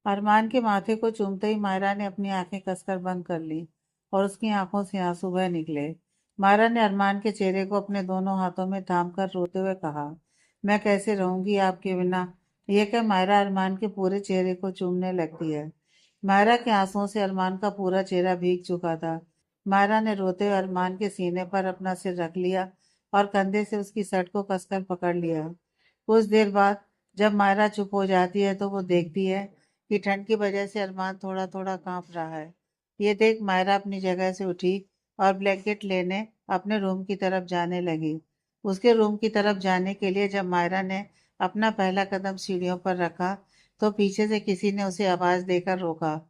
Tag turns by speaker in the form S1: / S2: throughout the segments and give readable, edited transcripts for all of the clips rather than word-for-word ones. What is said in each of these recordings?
S1: अरमान के माथे को चूमते ही मायरा ने अपनी आंखें कसकर बंद कर ली और उसकी आंखों से आंसू बह निकले। मायरा ने अरमान के चेहरे को अपने दोनों हाथों में थामकर रोते हुए कहा, मैं कैसे रहूंगी आपके बिना। यह क्या मायरा अरमान के पूरे चेहरे को चूमने लगती है। मायरा के आंसुओं से अरमान का पूरा चेहरा भीग चुका था। मायरा ने रोते हुए अरमान के सीने पर अपना सिर रख लिया और कंधे से उसकी शर्ट को कसकर पकड़ लिया। कुछ देर बाद जब मायरा चुप हो जाती है तो वो देखती है कि ठंड की वजह से अरमान थोड़ा थोड़ा कांप रहा है। ये देख मायरा अपनी जगह से उठी और ब्लैंकेट लेने अपने रूम की तरफ जाने लगी। उसके रूम की तरफ जाने के लिए जब मायरा ने अपना पहला कदम सीढ़ियों पर रखा तो पीछे से किसी ने उसे आवाज देकर रोका।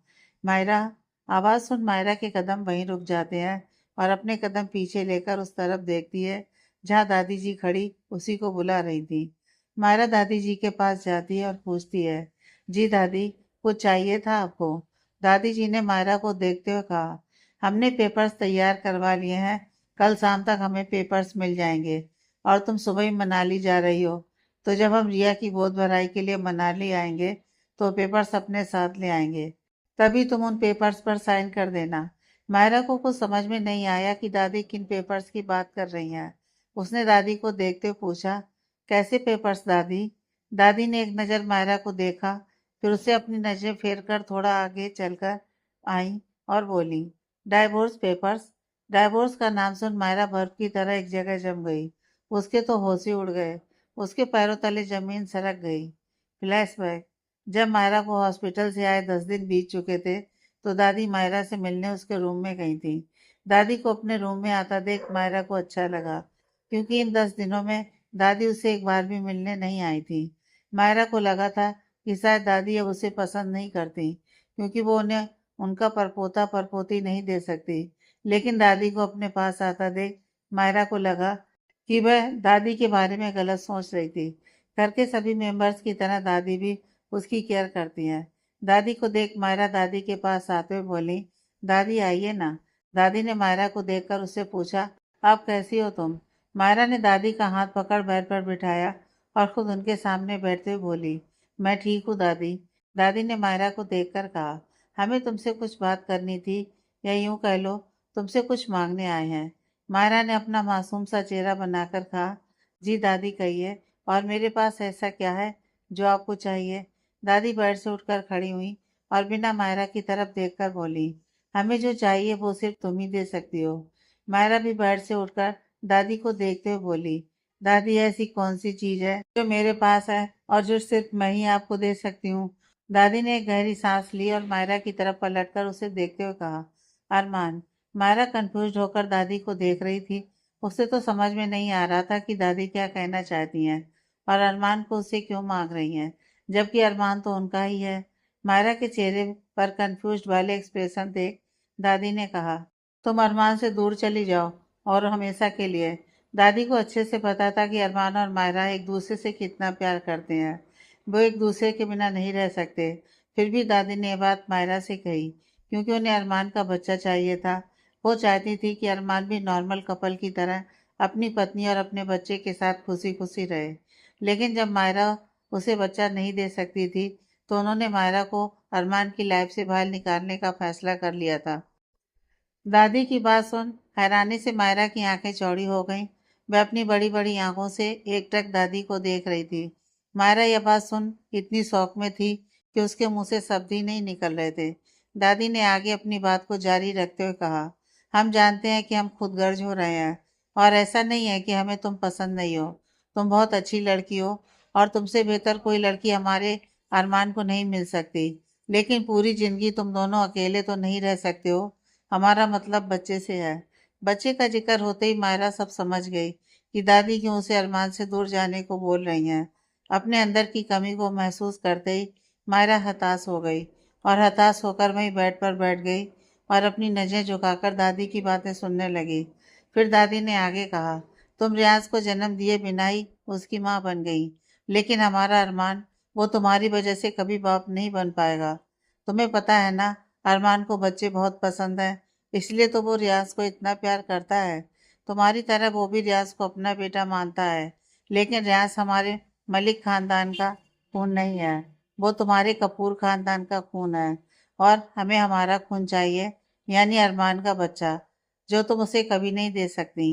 S1: मायरा। आवाज सुन मायरा के कदम वहीं रुक जाते हैं और अपने कदम पीछे लेकर उस तरफ देखती है जहाँ दादी जी खड़ी उसी को बुला रही थी। मायरा दादी जी के पास जाती है और पूछती है, जी दादी, कुछ चाहिए था आपको। दादी जी ने मायरा को देखते हुए कहा, हमने पेपर्स तैयार करवा लिए हैं, कल शाम तक हमें पेपर्स मिल जाएंगे और तुम सुबह ही मनाली जा रही हो, तो जब हम रिया की गोद भराई के लिए मनाली आएंगे तो पेपर्स अपने साथ ले आएंगे, तभी तुम उन पेपर्स पर साइन कर देना। मायरा को कुछ समझ में नहीं आया कि दादी किन पेपर्स की बात कर रही हैं। उसने दादी को देखते हुए पूछा, कैसे पेपर्स दादी। दादी ने एक नज़र मायरा को देखा, फिर उसे अपनी नजरें फेर कर थोड़ा आगे चलकर आई और बोली, डाइवोर्स पेपर्स। डाइवोर्स का नाम सुन मायरा बर्फ की तरह एक जगह जम गई। उसके तो होश ही उड़ गए। उसके पैरों तले जमीन सरक गई। फ्लैशबैक। जब मायरा को हॉस्पिटल से आए 10 दिन बीत चुके थे तो दादी मायरा से मिलने उसके रूम में गई थी। दादी को अपने रूम में आता देख मायरा को अच्छा लगा, क्योंकि इन 10 दिनों में दादी उसे एक बार भी मिलने नहीं आई थी। मायरा को लगा था कि शायद दादी अब उसे पसंद नहीं करती, क्योंकि वो उन्हें उनका परपोता परपोती नहीं दे सकती। लेकिन दादी को अपने पास आता देख मायरा को लगा कि वह दादी के बारे में गलत सोच रही थी। घर के सभी मेंबर्स की तरह दादी भी उसकी केयर करती हैं। दादी को देख मायरा दादी के पास आते हुए बोली, दादी आइए ना। दादी ने मायरा को देखकर उससे पूछा, आप कैसी हो तुम। मायरा ने दादी का हाथ पकड़ बेड पर बिठाया और खुद उनके सामने बैठते हुए बोली, मैं ठीक हूँ दादी। दादी ने मायरा को देखकर कहा, हमें तुमसे कुछ बात करनी थी, या यूं कह लो तुमसे कुछ मांगने आए हैं। मायरा ने अपना मासूम सा चेहरा बनाकर कहा, जी दादी कहिए, और मेरे पास ऐसा क्या है जो आपको चाहिए। दादी बेड से उठकर खड़ी हुई और बिना मायरा की तरफ देखकर बोली, हमें जो चाहिए वो सिर्फ तुम ही दे सकती हो। मायरा भी बेड से उठकर दादी को देखते हुए बोली, दादी ऐसी कौन सी चीज है जो मेरे पास है और जो सिर्फ मैं ही आपको दे सकती हूँ। दादी ने एक गहरी सांस ली और मायरा की तरफ पलटकर उसे देखते हुए कहा, अरमान। मायरा कंफ्यूज होकर दादी को देख रही थी। उसे तो समझ में नहीं आ रहा था कि दादी क्या कहना चाहती हैं और अरमान को उससे क्यों मांग रही हैं, जबकि अरमान तो उनका ही है। मायरा के चेहरे पर कंफ्यूज वाले एक्सप्रेशन देख दादी ने कहा, तुम अरमान से दूर चली जाओ, और हमेशा के लिए। दादी को अच्छे से पता था कि अरमान और मायरा एक दूसरे से कितना प्यार करते हैं। वो एक दूसरे के बिना नहीं रह सकते। फिर भी दादी ने यह बात मायरा से कही क्योंकि उन्हें अरमान का बच्चा चाहिए था। वो चाहती थी कि अरमान भी नॉर्मल कपल की तरह अपनी पत्नी और अपने बच्चे के साथ खुशी खुशी रहे। लेकिन जब मायरा उसे बच्चा नहीं दे सकती थी तो उन्होंने मायरा को अरमान की लाइफ से बाहर निकालने का फैसला कर लिया था। दादी की बात सुन हैरानी से मायरा की आंखें चौड़ी हो गईं। वह अपनी बड़ी बड़ी आंखों से एकटक दादी को देख रही थी। मायरा यह बात सुन इतनी शौक में थी कि उसके मुंह से शब्द ही नहीं निकल रहे थे। दादी ने आगे अपनी बात को जारी रखते हुए कहा, हम जानते हैं कि हम खुद गर्ज हो रहे हैं, और ऐसा नहीं है कि हमें तुम पसंद नहीं हो। तुम बहुत अच्छी लड़की हो और तुमसे बेहतर कोई लड़की हमारे अरमान को नहीं मिल सकती। लेकिन पूरी जिंदगी तुम दोनों अकेले तो नहीं रह सकते हो। हमारा मतलब बच्चे से है। बच्चे का जिक्र होते ही मायरा सब समझ गई कि दादी क्यों उसे अरमान से दूर जाने को बोल रही हैं। अपने अंदर की कमी को महसूस करते ही मायरा हताश हो गई और हताश होकर वहीं बेड पर बैठ गई और अपनी नज़रें झुकाकर दादी की बातें सुनने लगी। फिर दादी ने आगे कहा, तुम रियाज को जन्म दिए बिना ही उसकी माँ बन गई, लेकिन हमारा अरमान, वो तुम्हारी वजह से कभी बाप नहीं बन पाएगा। तुम्हें पता है ना, अरमान को बच्चे बहुत पसंद है, इसलिए तो वो रियाज को इतना प्यार करता है। तुम्हारी तरह वो भी रियाज को अपना बेटा मानता है, लेकिन रियाज हमारे मलिक खानदान का खून नहीं है। वो तुम्हारे कपूर खानदान का खून है और हमें हमारा खून चाहिए, यानी अरमान का बच्चा, जो तुम उसे कभी नहीं दे सकती।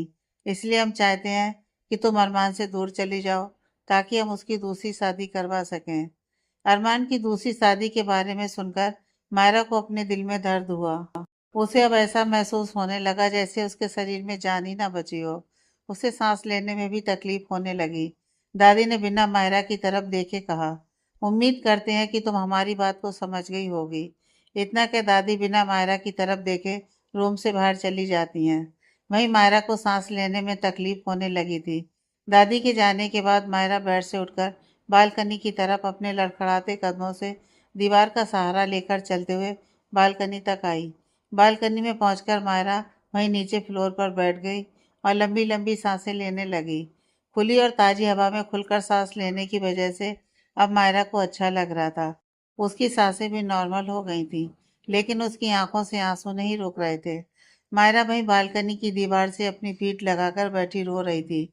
S1: इसलिए हम चाहते हैं कि तुम अरमान से दूर चली जाओ ताकि हम उसकी दूसरी शादी करवा सकें। अरमान की दूसरी शादी के बारे में सुनकर मायरा को अपने दिल में दर्द हुआ। उसे अब ऐसा महसूस होने लगा जैसे उसके शरीर में जान ही ना बची हो। उसे सांस लेने में भी तकलीफ होने लगी। दादी ने बिना मायरा की तरफ देखे कहा, उम्मीद करते हैं कि तुम हमारी बात को समझ गई होगी। इतना कि दादी बिना मायरा की तरफ देखे रूम से बाहर चली जाती हैं। वहीं मायरा को सांस लेने में तकलीफ होने लगी थी। दादी के जाने के बाद मायरा बेड से उठकर बालकनी की तरफ अपने लड़खड़ाते कदमों से दीवार का सहारा लेकर चलते हुए बालकनी तक आई। बालकनी में पहुंचकर मायरा वहीं नीचे फ्लोर पर बैठ गई और लंबी लंबी सांसें लेने लगी। खुली और ताजी हवा में खुलकर सांस लेने की वजह से अब मायरा को अच्छा लग रहा था। उसकी सांसें भी नॉर्मल हो गई थी, लेकिन उसकी आंखों से आंसू नहीं रुक रहे थे। मायरा वहीं बालकनी की दीवार से अपनी पीठ लगाकर बैठी रो रही थी।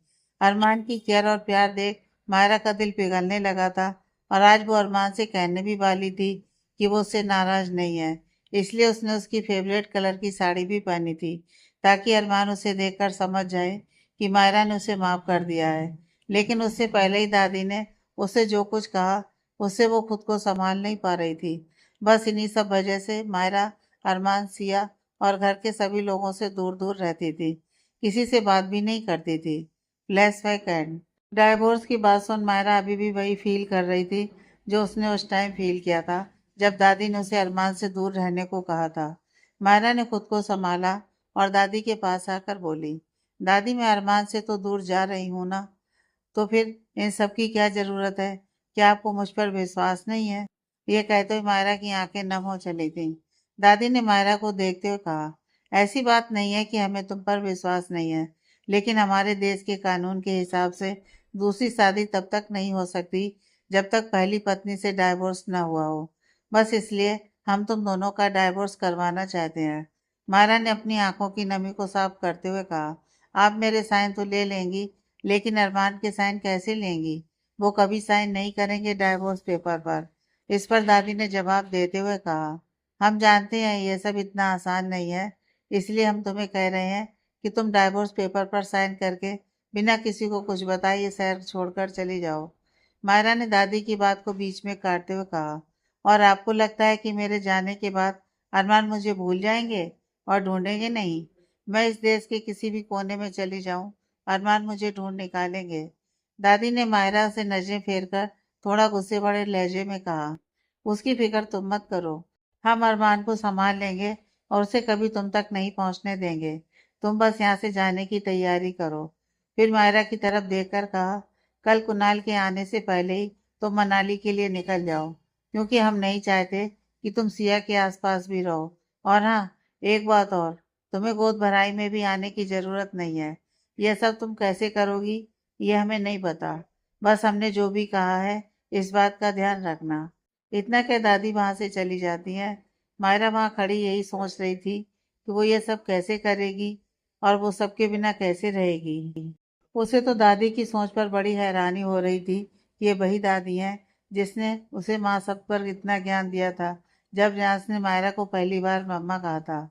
S1: अरमान की केयर और प्यार देख मायरा का दिल पिघलने लगा था और आज वो अरमान से कहने भी वाली थी कि वो उससे नाराज नहीं है। इसलिए उसने उसकी फेवरेट कलर की साड़ी भी पहनी थी ताकि अरमान उसे देखकर समझ जाए कि मायरा ने उसे माफ कर दिया है। लेकिन उससे पहले ही दादी ने उसे जो कुछ कहा उससे वो खुद को संभाल नहीं पा रही थी। बस इन्हीं सब वजह से मायरा, अरमान, सिया और घर के सभी लोगों से दूर दूर रहती थी। किसी से बात भी नहीं करती थी। Flashback and. डाइवोर्स की बात सुन मायरा अभी भी वही फील कर रही थी जो उसने उस टाइम फील किया था जब दादी ने उसे अरमान से दूर रहने को कहा था। मायरा ने खुद को संभाला और दादी के पास आकर बोली, दादी मैं अरमान से तो दूर जा रही हूँ ना, तो फिर इन सब की क्या जरूरत है? क्या आपको मुझ पर विश्वास नहीं है? ये कहते हुए मायरा की आंखें नम हो चली थीं। दादी ने मायरा को देखते हुए कहा, ऐसी बात नहीं है कि हमें तुम पर विश्वास नहीं है, लेकिन हमारे देश के कानून के हिसाब से दूसरी शादी तब तक नहीं हो सकती जब तक पहली पत्नी से डाइवोर्स ना हुआ हो। बस इसलिए हम तुम दोनों का डाइवोर्स करवाना चाहते हैं। मायरा ने अपनी आंखों की नमी को साफ करते हुए कहा, आप मेरे साइन तो ले लेंगी, लेकिन अरमान के साइन कैसे लेंगी? वो कभी साइन नहीं करेंगे डाइवोर्स पेपर पर। इस पर दादी ने जवाब देते हुए कहा, हम जानते हैं ये सब इतना आसान नहीं है, इसलिए हम तुम्हें कह रहे हैं कि तुम डाइवोर्स पेपर पर साइन करके बिना किसी को कुछ बताए ये शहर छोड़कर चली जाओ। मायरा ने दादी की बात को बीच में काटते हुए कहा, और आपको लगता है कि मेरे जाने के बाद अरमान मुझे भूल जाएंगे और ढूंढेंगे नहीं? मैं इस देश के किसी भी कोने में चली जाऊं, अरमान मुझे ढूंढ निकालेंगे। दादी ने मायरा से नजरें फेरकर थोड़ा गुस्से भरे लहजे में कहा, उसकी फिक्र तुम मत करो, हम अरमान को संभाल लेंगे और उसे कभी तुम तक नहीं पहुंचने देंगे। तुम बस यहाँ से जाने की तैयारी करो। फिर मायरा की तरफ देखकर कहा, कल कुणाल के आने से पहले ही तुम मनाली के लिए निकल जाओ, क्योंकि हम नहीं चाहते कि तुम सिया के आसपास भी रहो। और हाँ, एक बात और, तुम्हें गोद भराई में भी आने की जरूरत नहीं है। यह सब तुम कैसे करोगी ये हमें नहीं पता। बस हमने जो भी कहा है इस बात का ध्यान रखना। इतना कह दादी वहां से चली जाती है। मायरा वहां खड़ी यही सोच रही थी कि वो ये सब कैसे करेगी और वो सबके बिना कैसे रहेगी। उसे तो दादी की सोच पर बड़ी हैरानी हो रही थी कि ये वही दादी है जिसने उसे माँ सब पर इतना ज्ञान दिया था जब व्यास ने मायरा को पहली बार मम्मा कहा था।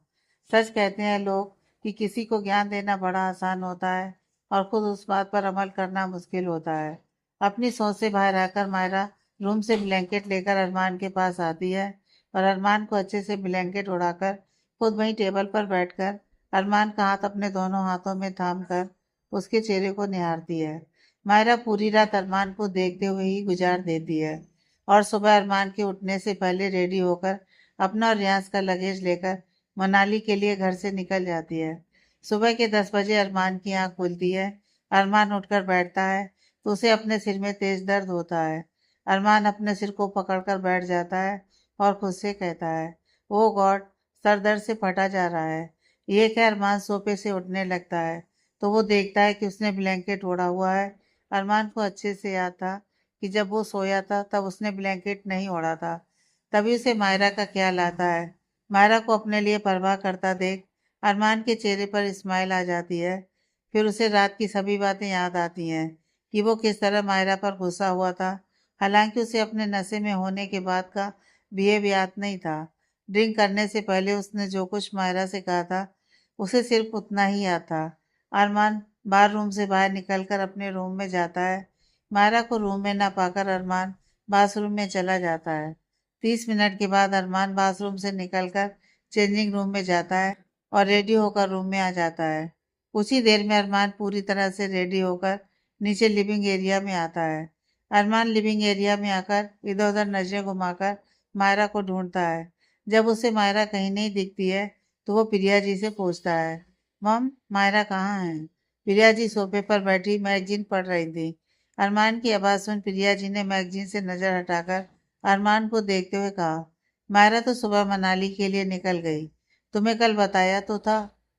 S1: सच कहते हैं लोग कि किसी को ज्ञान देना बड़ा आसान होता है और खुद उस बात पर अमल करना मुश्किल होता है। अपनी सोच से बाहर आकर मायरा रूम से ब्लैंकेट लेकर अरमान के पास आती है और अरमान को अच्छे से ब्लैंकेट उड़ाकर खुद वहीं टेबल पर बैठकर अरमान का हाथ अपने दोनों हाथों में थाम कर उसके चेहरे को निहारती है। मायरा पूरी रात अरमान को देखते हुए ही गुजार देती है और सुबह अरमान के उठने से पहले रेडी होकर अपना और रियाज का लगेज लेकर मनाली के लिए घर से निकल जाती है। सुबह के 10 बजे अरमान की आंख खुलती है। अरमान उठकर बैठता है तो उसे अपने सिर में तेज दर्द होता है। अरमान अपने सिर को पकड़कर बैठ जाता है और खुद से कहता है, ओ गॉड, सर दर्द से फटा जा रहा है। ये कह अरमान सोफे से उठने लगता है तो वो देखता है कि उसने ब्लैंकेट ओढ़ा हुआ है। अरमान को अच्छे से याद था कि जब वो सोया था तब उसने ब्लैंकेट नहीं ओढ़ा था। तभी उसे मायरा का ख्याल आता है। मायरा को अपने लिए परवाह करता देख अरमान के चेहरे पर स्माइल आ जाती है। फिर उसे रात की सभी बातें याद आती हैं कि वो किस तरह मायरा पर गुस्सा हुआ था। हालांकि उसे अपने नशे में होने के बाद का बिहेव याद नहीं था। ड्रिंक करने से पहले उसने जो कुछ मायरा से कहा था उसे सिर्फ उतना ही याद था। अरमान बार रूम से बाहर निकलकर अपने रूम में जाता है। मायरा को रूम में न पाकर अरमान बाथरूम में चला जाता है। 30 मिनट के बाद अरमान बाथरूम से निकलकर चेंजिंग रूम में जाता है और रेडी होकर रूम में आ जाता है। कुछ ही देर में अरमान पूरी तरह से रेडी होकर नीचे लिविंग एरिया में आता है। अरमान लिविंग एरिया में आकर इधर उधर नजरें घुमाकर मायरा को ढूंढता है। जब उसे मायरा कहीं नहीं दिखती है तो वो प्रिया जी से पूछता है, मम मायरा कहाँ है? प्रिया जी सोफे पर बैठी मैगजीन पढ़ रही थी। अरमान की आवाज़ सुन प्रिया जी ने मैगजीन से नजर हटाकर अरमान को देखते हुए कहा, मायरा तो सुबह मनाली के लिए निकल गई, तुम्हें कल बताया तो था।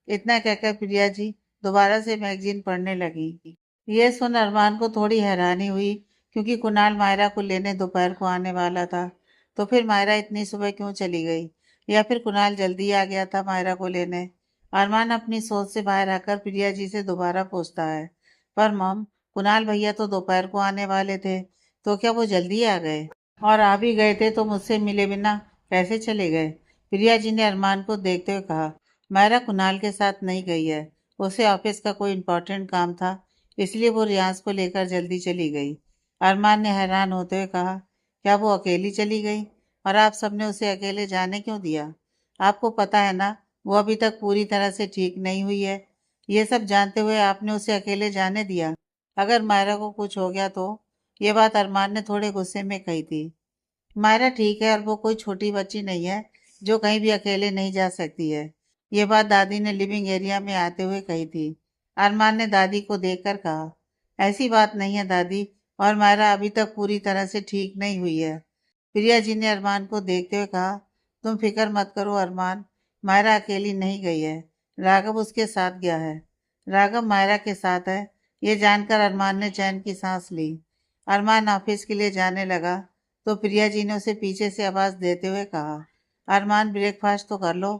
S1: इतना कहकर प्रिया जी दोबारा से मैगजीन पढ़ने लगी। ये सुन अरमान को थोड़ी हैरानी हुई, क्योंकि कुणाल मायरा को लेने दोपहर को आने वाला था। तो फिर मायरा इतनी सुबह क्यों चली गई? या फिर कुणाल जल्दी आ गया था मायरा को लेने? अरमान अपनी सोच से बाहर आकर प्रिया जी से दोबारा पूछता है, पर मम कुणाल भैया तो दोपहर को आने वाले थे, तो क्या वो जल्दी आ गए? और आ भी गए थे तो मुझसे मिले बिना कैसे चले गए? प्रिया जी ने अरमान को देखते हुए कहा, मायरा कुणाल के साथ नहीं गई है, उसे ऑफिस का कोई इम्पोर्टेंट काम था, इसलिए वो रियाज को लेकर जल्दी चली गई। अरमान ने हैरान होते हुए कहा, क्या वो अकेली चली गई? और आप सबने उसे अकेले जाने क्यों दिया? आपको पता है ना वो अभी तक पूरी तरह से ठीक नहीं हुई है। ये सब जानते हुए आपने उसे अकेले जाने दिया। अगर मायरा को कुछ हो गया तो? ये बात अरमान ने थोड़े गुस्से में कही थी। मायरा ठीक है और वो कोई छोटी बच्ची नहीं है जो कहीं भी अकेले नहीं जा सकती है। ये बात दादी ने लिविंग एरिया में आते हुए कही थी। अरमान ने दादी को देखकर कहा, ऐसी बात नहीं है दादी, और मायरा अभी तक पूरी तरह से ठीक नहीं हुई है। प्रिया जी ने अरमान को देखते हुए कहा, तुम फिक्र मत करो अरमान, मायरा अकेली नहीं गई है, राघव उसके साथ गया है। राघव मायरा के साथ है? ये जानकर अरमान ने चैन की सांस ली। अरमान ऑफिस के लिए जाने लगा तो प्रिया जी ने उसे पीछे से आवाज देते हुए कहा, अरमान ब्रेकफास्ट तो कर लो।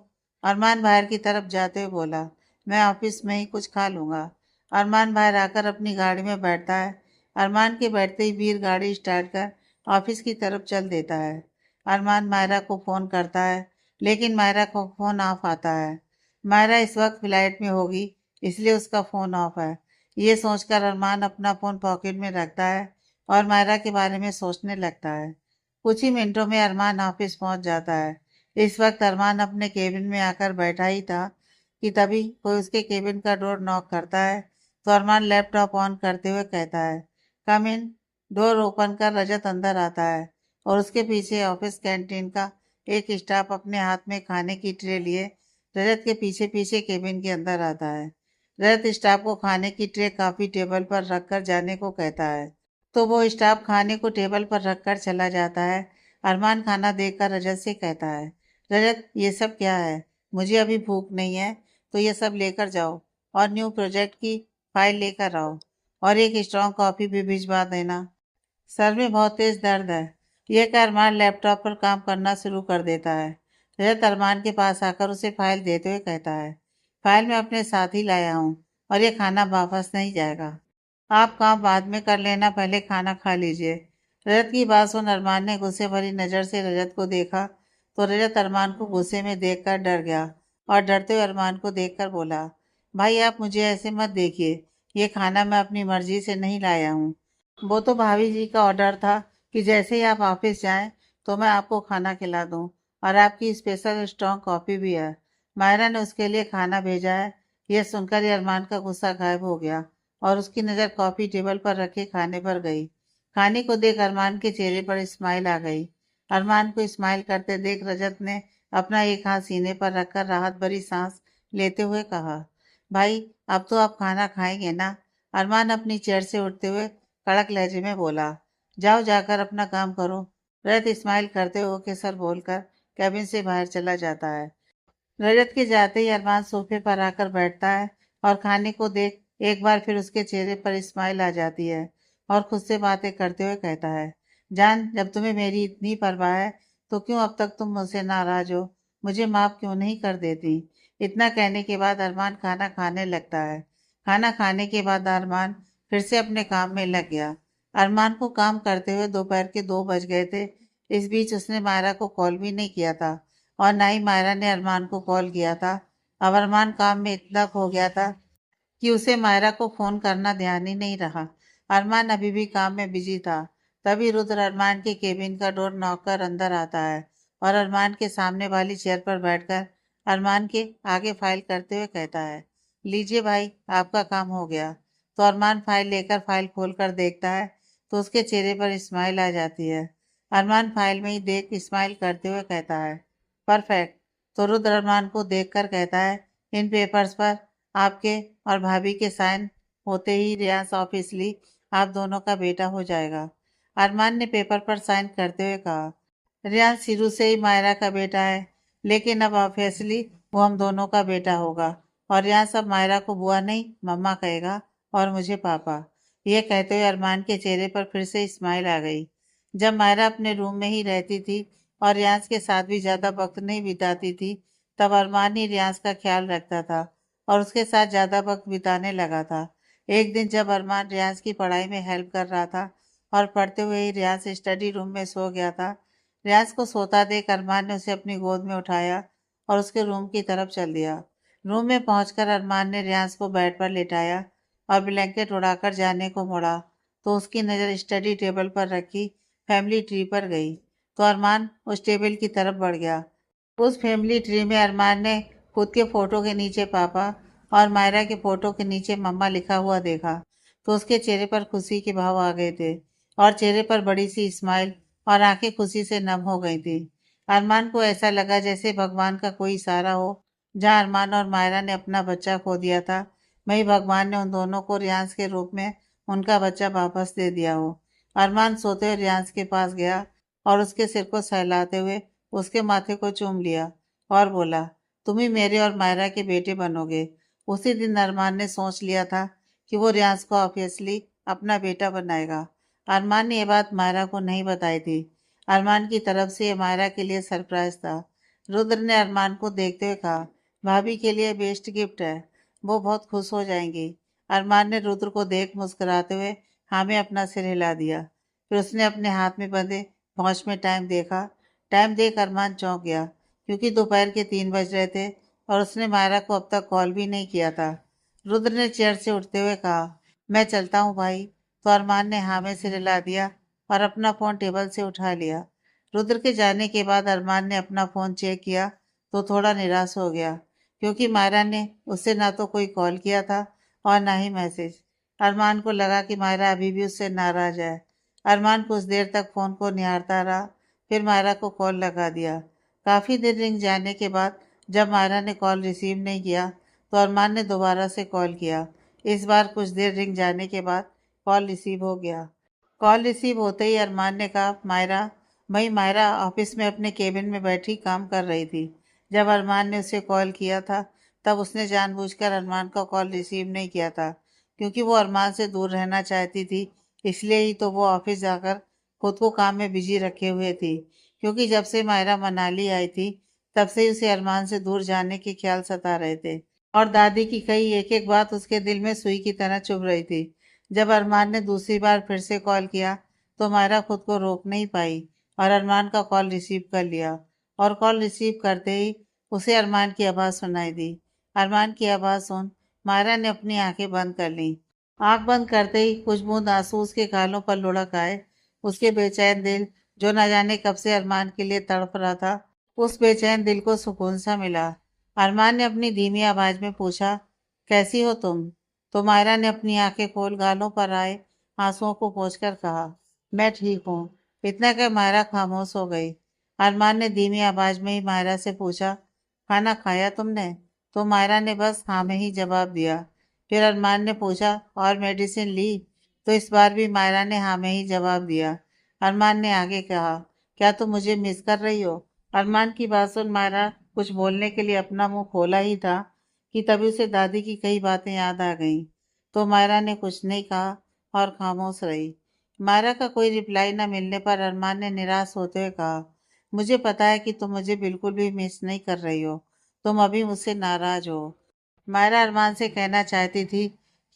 S1: अरमान बाहर की तरफ जाते हुए बोला, मैं ऑफिस में ही कुछ खा लूंगा। अरमान बाहर आकर अपनी गाड़ी में बैठता है। अरमान के बैठते ही वीर गाड़ी स्टार्ट कर ऑफिस की तरफ चल देता है। अरमान मायरा को फ़ोन करता है, लेकिन मायरा को फ़ोन ऑफ आता है। मायरा इस वक्त फ्लाइट में होगी, इसलिए उसका फ़ोन ऑफ है। ये सोचकर अरमान अपना फ़ोन पॉकेट में रखता है और मायरा के बारे में सोचने लगता है। कुछ ही मिनटों में अरमान ऑफिस पहुंच जाता है। इस वक्त अरमान अपने केबिन में आकर बैठा ही था कि तभी कोई उसके केबिन का डोर नॉक करता है। तो अरमान लैपटॉप ऑन करते हुए कहता है, कम इन। डोर ओपन कर रजत अंदर आता है और उसके पीछे ऑफिस कैंटीन का एक स्टाफ अपने हाथ में खाने की ट्रे लिए रजत के पीछे पीछे केबिन के अंदर आता है। रजत स्टाफ को खाने की ट्रे काफी टेबल पर रखकर जाने को कहता है, तो वो स्टाफ खाने को टेबल पर रखकर चला जाता है। अरमान खाना देखकर रजत से कहता है, रजत ये सब क्या है? मुझे अभी भूख नहीं है, तो ये सब लेकर जाओ और न्यू प्रोजेक्ट की फाइल लेकर आओ और एक स्ट्रॉन्ग कॉफी भी भिजवा देना। सर में बहुत तेज दर्द है। यह कह अरमान लैपटॉप पर काम करना शुरू कर देता है। रजत अरमान के पास आकर उसे फाइल देते हुए कहता है, फाइल मैं अपने साथ ही लाया हूँ और ये खाना वापस नहीं जाएगा। आप काम बाद में कर लेना, पहले खाना खा लीजिए। रजत की बात सुन अरमान ने गुस्से भरी नजर से रजत को देखा तो रजत अरमान को गुस्से में देखकर डर गया और डरते हुए अरमान को देखकर बोला, भाई आप मुझे ऐसे मत देखिए, ये खाना मैं अपनी मर्जी से नहीं लाया हूँ। वो तो भाभी जी का ऑर्डर था कि जैसे ही आप ऑफिस जाएं तो मैं आपको खाना खिला दूं, और आपकी स्पेशल स्ट्रॉन्ग कॉफ़ी भी है। मायरा ने उसके लिए खाना भेजा है। यह सुनकर ही अरमान का गुस्सा गायब हो गया और उसकी नज़र कॉफ़ी टेबल पर रखे खाने पर गई। खाने को देख अरमान के चेहरे पर स्माइल आ गई। अरमान को स्माइल करते देख रजत ने अपना एक हाथ सीने पर रखकर राहत भरी सांस लेते हुए कहा, भाई अब तो आप खाना खाएंगे ना? अरमान अपनी चेयर से उठते हुए कड़क लहजे में बोला, जाओ जाकर अपना काम करो। रजत स्माइल करते हुए ओके सर बोलकर कैबिन से बाहर चला जाता है। रजत के जाते ही अरमान सोफे पर आकर बैठता है और खाने को देख एक बार फिर उसके चेहरे पर स्माइल आ जाती है और खुद से बातें करते हुए कहता है, जान जब तुम्हें मेरी इतनी परवाह है तो क्यों अब तक तुम मुझसे नाराज हो? मुझे माफ क्यों नहीं कर देती? इतना कहने के बाद अरमान खाना खाने लगता है। खाना खाने के बाद अरमान फिर से अपने काम में लग गया। अरमान को काम करते हुए दोपहर के 2 बज गए थे। इस बीच उसने मायरा को कॉल भी नहीं किया था और ना ही मायरा ने अरमान को कॉल किया था। अब अरमान काम में इतना खो गया था कि उसे मायरा को फोन करना ध्यान ही नहीं रहा। अरमान अभी भी काम में बिजी था। तभी रुद्र अरमान के केबिन का डोर नॉक कर अंदर आता है और अरमान के सामने वाली चेयर पर बैठकर अरमान के आगे फाइल करते हुए कहता है, लीजिए भाई, आपका काम हो गया। तो अरमान फाइल लेकर फाइल खोलकर देखता है तो उसके चेहरे पर स्माइल आ जाती है। अरमान फाइल में ही देख स्माइल करते हुए कहता है, परफेक्ट। तो रुद्र अरमान को देखकर कहता है, इन पेपर्स पर आपके और भाभी के साइन होते ही रियाज ऑफिसली आप दोनों का बेटा हो जाएगा। अरमान ने पेपर पर साइन करते हुए कहा, रियाज शुरू से ही मायरा का बेटा है, लेकिन अब ऑफिसली वो हम दोनों का बेटा होगा और रियाज अब मायरा को बुआ नहीं मम्मा कहेगा और मुझे पापा। यह कहते हुए अरमान के चेहरे पर फिर से स्माइल आ गई। जब मायरा अपने रूम में ही रहती थी और रियाज के साथ भी ज्यादा वक्त नहीं बिताती थी, तब अरमान ही रियाज का ख्याल रखता था और उसके साथ ज्यादा वक्त बिताने लगा था। एक दिन जब अरमान रियाज की पढ़ाई में हेल्प कर रहा था और पढ़ते हुए ही रियाज स्टडी रूम में सो गया था, रियाज को सोता देख अरमान ने उसे अपनी गोद में उठाया और उसके रूम की तरफ चल दिया। रूम में पहुंचकर अरमान ने रियाज को बेड पर लेटाया और ब्लैंकेट उड़ाकर जाने को मुड़ा तो उसकी नज़र स्टडी टेबल पर रखी फैमिली ट्री पर गई। तो अरमान उस टेबल की तरफ बढ़ गया। उस फैमिली ट्री में अरमान ने खुद के फोटो के नीचे पापा और मायरा के फोटो के नीचे मम्मा लिखा हुआ देखा तो उसके चेहरे पर खुशी के भाव आ गए थे और चेहरे पर बड़ी सी स्माइल और आंखें खुशी से नम हो गई थी। अरमान को ऐसा लगा जैसे भगवान का कोई इशारा हो। जहां अरमान और मायरा ने अपना बच्चा खो दिया था, वहीं भगवान ने उन दोनों को रियांस के रूप में उनका बच्चा वापस दे दिया हो। अरमान सोते हुए रियांस के पास गया और उसके सिर को सहलाते हुए उसके माथे को चूम लिया और बोला, तुम ही मेरे और मायरा के बेटे बनोगे। उसी दिन अरमान ने सोच लिया था कि वो रियाज को ऑब्वियसली अपना बेटा बनाएगा। अरमान ने यह बात मायरा को नहीं बताई थी। अरमान की तरफ से ये मायरा के लिए सरप्राइज था। रुद्र ने अरमान को देखते हुए कहा, भाभी के लिए बेस्ट गिफ्ट है, वो बहुत खुश हो जाएंगी। अरमान ने रुद्र को देख मुस्कुराते हुए हाँ में अपना सिर हिला दिया। फिर उसने अपने हाथ में बंधे वॉच में टाइम देखा। टाइम देख अरमान चौंक गया क्योंकि दोपहर के 3 बज रहे थे और उसने मायरा को अब तक कॉल भी नहीं किया था। रुद्र ने चेयर से उठते हुए कहा, मैं चलता हूँ भाई। तो अरमान ने हाँ में सिर हिला दिया और अपना फ़ोन टेबल से उठा लिया। रुद्र के जाने के बाद अरमान ने अपना फ़ोन चेक किया तो थोड़ा निराश हो गया क्योंकि मायरा ने उससे ना तो कोई कॉल किया था और ना ही मैसेज। अरमान को लगा कि मायरा अभी भी उससे नाराज है। अरमान कुछ देर तक फ़ोन को निहारता रहा, फिर मायरा को कॉल लगा दिया। काफ़ी देर रिंग जाने के बाद जब मायरा ने कॉल रिसीव नहीं किया तो अरमान ने दोबारा से कॉल किया। इस बार कुछ देर रिंग जाने के बाद कॉल रिसीव हो गया। कॉल रिसीव होते ही अरमान ने कहा, मायरा। वही मायरा ऑफिस में अपने केबिन में बैठी काम कर रही थी। जब अरमान ने उसे कॉल किया था तब उसने जानबूझकर अरमान का कॉल रिसीव नहीं किया था क्योंकि वो अरमान से दूर रहना चाहती थी। इसलिए ही तो वो ऑफिस जाकर खुद को काम में बिजी रखे हुए थी क्योंकि जब से मायरा मनाली आई थी तब से ही उसे अरमान से दूर जाने के ख्याल सता रहे थे और दादी की कही एक एक बात उसके दिल में सुई की तरह चुभ रही थी। जब अरमान ने दूसरी बार फिर से कॉल किया तो मायरा खुद को रोक नहीं पाई और अरमान का कॉल रिसीव कर लिया और कॉल रिसीव करते ही उसे अरमान की आवाज़ सुनाई दी। अरमान की आवाज़ सुन मायरा ने अपनी आंखें बंद कर ली। आंख बंद करते ही कुछ बूंद आंसू उसके गालों पर लुढ़क आए। उसके बेचैन दिल, जो न जाने कब से अरमान के लिए तड़प रहा था, उस बेचैन दिल को सुकून सा मिला। अरमान ने अपनी धीमी आवाज में पूछा, कैसी हो तुम? तो मायरा ने अपनी आंखें खोल गालों पर आए आंसुओं को पोंछकर कहा, मैं ठीक हूँ। इतना कह मायरा खामोश हो गई। अरमान ने धीमी आवाज में ही मायरा से पूछा, खाना खाया तुमने? तो मायरा ने बस हाँ में ही जवाब दिया। फिर अरमान ने पूछा, और मेडिसिन ली? तो इस बार भी मायरा ने हाँ में ही जवाब दिया। अरमान ने आगे कहा, क्या तुम मुझे मिस कर रही हो? अरमान की बात सुन मायरा कुछ बोलने के लिए अपना मुंह खोला ही था कि तभी उसे दादी की कई बातें याद आ गईं। तो मायरा ने कुछ नहीं कहा और खामोश रही। मायरा का कोई रिप्लाई न मिलने पर अरमान ने निराश होते हुए कहा, मुझे पता है कि तुम मुझे बिल्कुल भी मिस नहीं कर रही हो। तुम अभी मुझसे नाराज हो। मायरा अरमान से कहना चाहती थी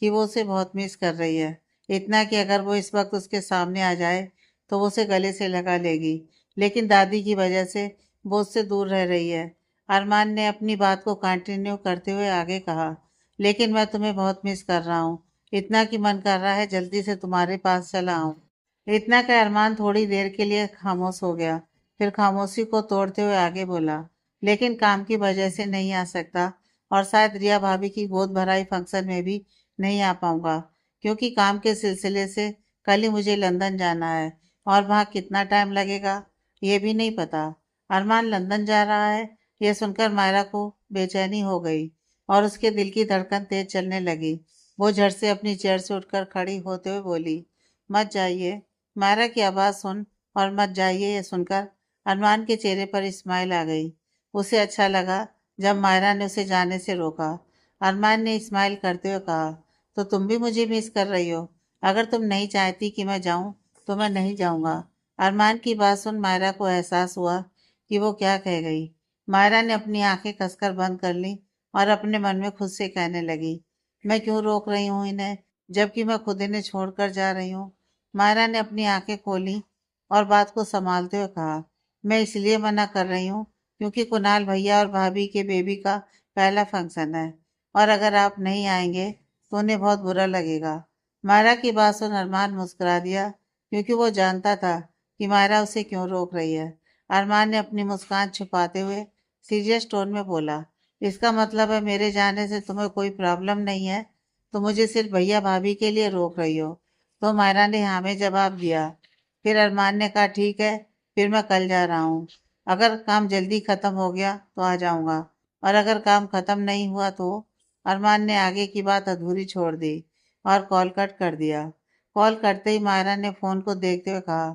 S1: कि वो उसे बहुत मिस कर रही है, इतना कि अगर वो इस वक्त उसके सामने आ जाए तो वो उसे गले से लगा लेगी, लेकिन दादी की वजह से वो उससे दूर रह रही है। अरमान ने अपनी बात को कंटिन्यू करते हुए आगे कहा, लेकिन मैं तुम्हें बहुत मिस कर रहा हूँ, इतना कि मन कर रहा है जल्दी से तुम्हारे पास चला आऊं। इतना कि अरमान थोड़ी देर के लिए खामोश हो गया, फिर खामोशी को तोड़ते हुए आगे बोला, लेकिन काम की वजह से नहीं आ सकता, और शायद रिया भाभी की गोद भराई फंक्शन में भी नहीं आ पाऊंगा, क्योंकि काम के सिलसिले से कल ही मुझे लंदन जाना है, और वहाँ कितना टाइम लगेगा ये भी नहीं पता। अरमान लंदन जा रहा है, यह सुनकर मायरा को बेचैनी हो गई और उसके दिल की धड़कन तेज चलने लगी। वो झट से अपनी चेयर से उठकर खड़ी होते हुए बोली, मत जाइए। मायरा की आवाज़ सुन और मत जाइए ये सुनकर अरमान के चेहरे पर स्माइल आ गई। उसे अच्छा लगा जब मायरा ने उसे जाने से रोका। अरमान ने स्माइल करते हुए कहा, तो तुम भी मुझे मिस कर रही हो? अगर तुम नहीं चाहती कि मैं जाऊं तो मैं नहीं जाऊंगा। अरमान की बात सुन मायरा को एहसास हुआ कि वो क्या कह गई। मायरा ने अपनी आंखें कसकर बंद कर ली और अपने मन में खुद से कहने लगी, मैं क्यों रोक रही हूँ इन्हें, जबकि मैं खुद इन्हें छोड़कर जा रही हूँ। मायरा ने अपनी आंखें खोली और बात को संभालते हुए कहा, मैं इसलिए मना कर रही हूँ क्योंकि कुणाल भैया और भाभी के बेबी का पहला फंक्शन है, और अगर आप नहीं आएंगे तो उन्हें बहुत बुरा लगेगा। मायरा की बात सुन अरमान मुस्कुरा दिया, क्योंकि वो जानता था कि मायरा उसे क्यों रोक रही है। अरमान ने अपनी मुस्कान छुपाते हुए सीरियस टोन में बोला, इसका मतलब है मेरे जाने से तुम्हें कोई प्रॉब्लम नहीं है, तो मुझे सिर्फ भैया भाभी के लिए रोक रही हो? तो मायरा ने हाँ में जवाब दिया। फिर अरमान ने कहा, ठीक है, फिर मैं कल जा रहा हूँ। अगर काम जल्दी खत्म हो गया तो आ जाऊंगा, और अगर काम खत्म नहीं हुआ तो। अरमान ने आगे की बात अधूरी छोड़ दी और कॉल कट कर दिया। कॉल करते ही मायरा ने फोन को देखते हुए कहा,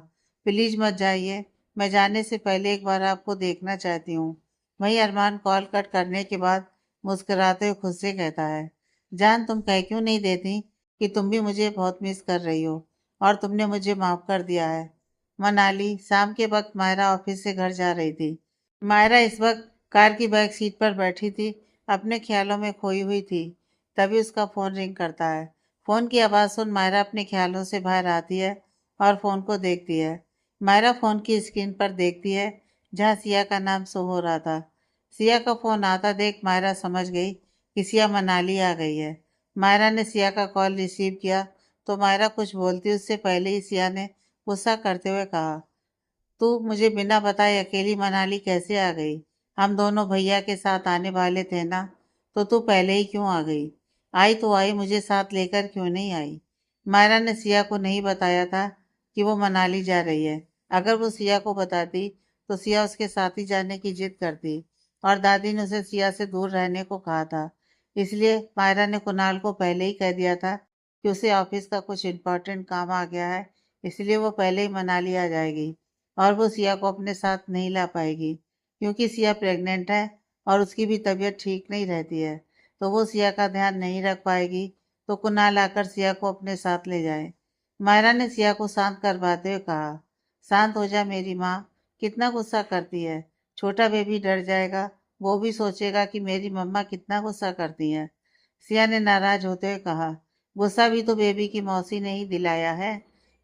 S1: प्लीज मत जाइए, मैं जाने से पहले एक बार आपको देखना चाहती हूँ। वहीं अरमान कॉल कट करने के बाद मुस्कुराते हुए खुद से कहता है, जान तुम कह क्यों नहीं देती कि तुम भी मुझे बहुत मिस कर रही हो और तुमने मुझे माफ कर दिया है। मनाली शाम के वक्त मायरा ऑफिस से घर जा रही थी। मायरा इस वक्त कार की बैक सीट पर बैठी थी, अपने ख्यालों में खोई हुई थी। तभी उसका फोन रिंग करता है। फोन की आवाज़ सुन मायरा अपने ख्यालों से बाहर आती है और फोन को देखती है। मायरा फोन की स्क्रीन पर देखती है जहाँ सिया का नाम शो हो रहा था। सिया का फोन आता देख मायरा समझ गई कि सिया मनाली आ गई है। मायरा ने सिया का कॉल रिसीव किया तो मायरा कुछ बोलती उससे पहले ही सिया ने गुस्सा करते हुए कहा, तू मुझे बिना बताए अकेली मनाली कैसे आ गई? हम दोनों भैया के साथ आने वाले थे ना, तो तू पहले ही क्यों आ गई? आई तो आई, मुझे साथ लेकर क्यों नहीं आई? मायरा ने सिया को नहीं बताया था कि वो मनाली जा रही है। अगर वो सिया को बताती तो सिया उसके साथ ही जाने की जिद करती, और दादी ने उसे सिया से दूर रहने को कहा था। इसलिए मायरा ने कुणाल को पहले ही कह दिया था कि उसे ऑफिस का कुछ इम्पोर्टेंट काम आ गया है, इसलिए वो पहले ही मनाली आ जाएगी, और वो सिया को अपने साथ नहीं ला पाएगी, क्योंकि सिया प्रेग्नेंट है और उसकी भी तबीयत ठीक नहीं रहती है, तो वो सिया का ध्यान नहीं रख पाएगी। तो कुणाल आकर सिया को अपने साथ ले जाए। मायरा ने सिया को शांत करवाते हुए कहा, शांत हो जा मेरी माँ, कितना गुस्सा करती है। छोटा बेबी डर जाएगा, वो भी सोचेगा कि मेरी मम्मा कितना गुस्सा करती है। सिया ने नाराज होते हुए कहा, गुस्सा भी तो बेबी की मौसी ने ही दिलाया है।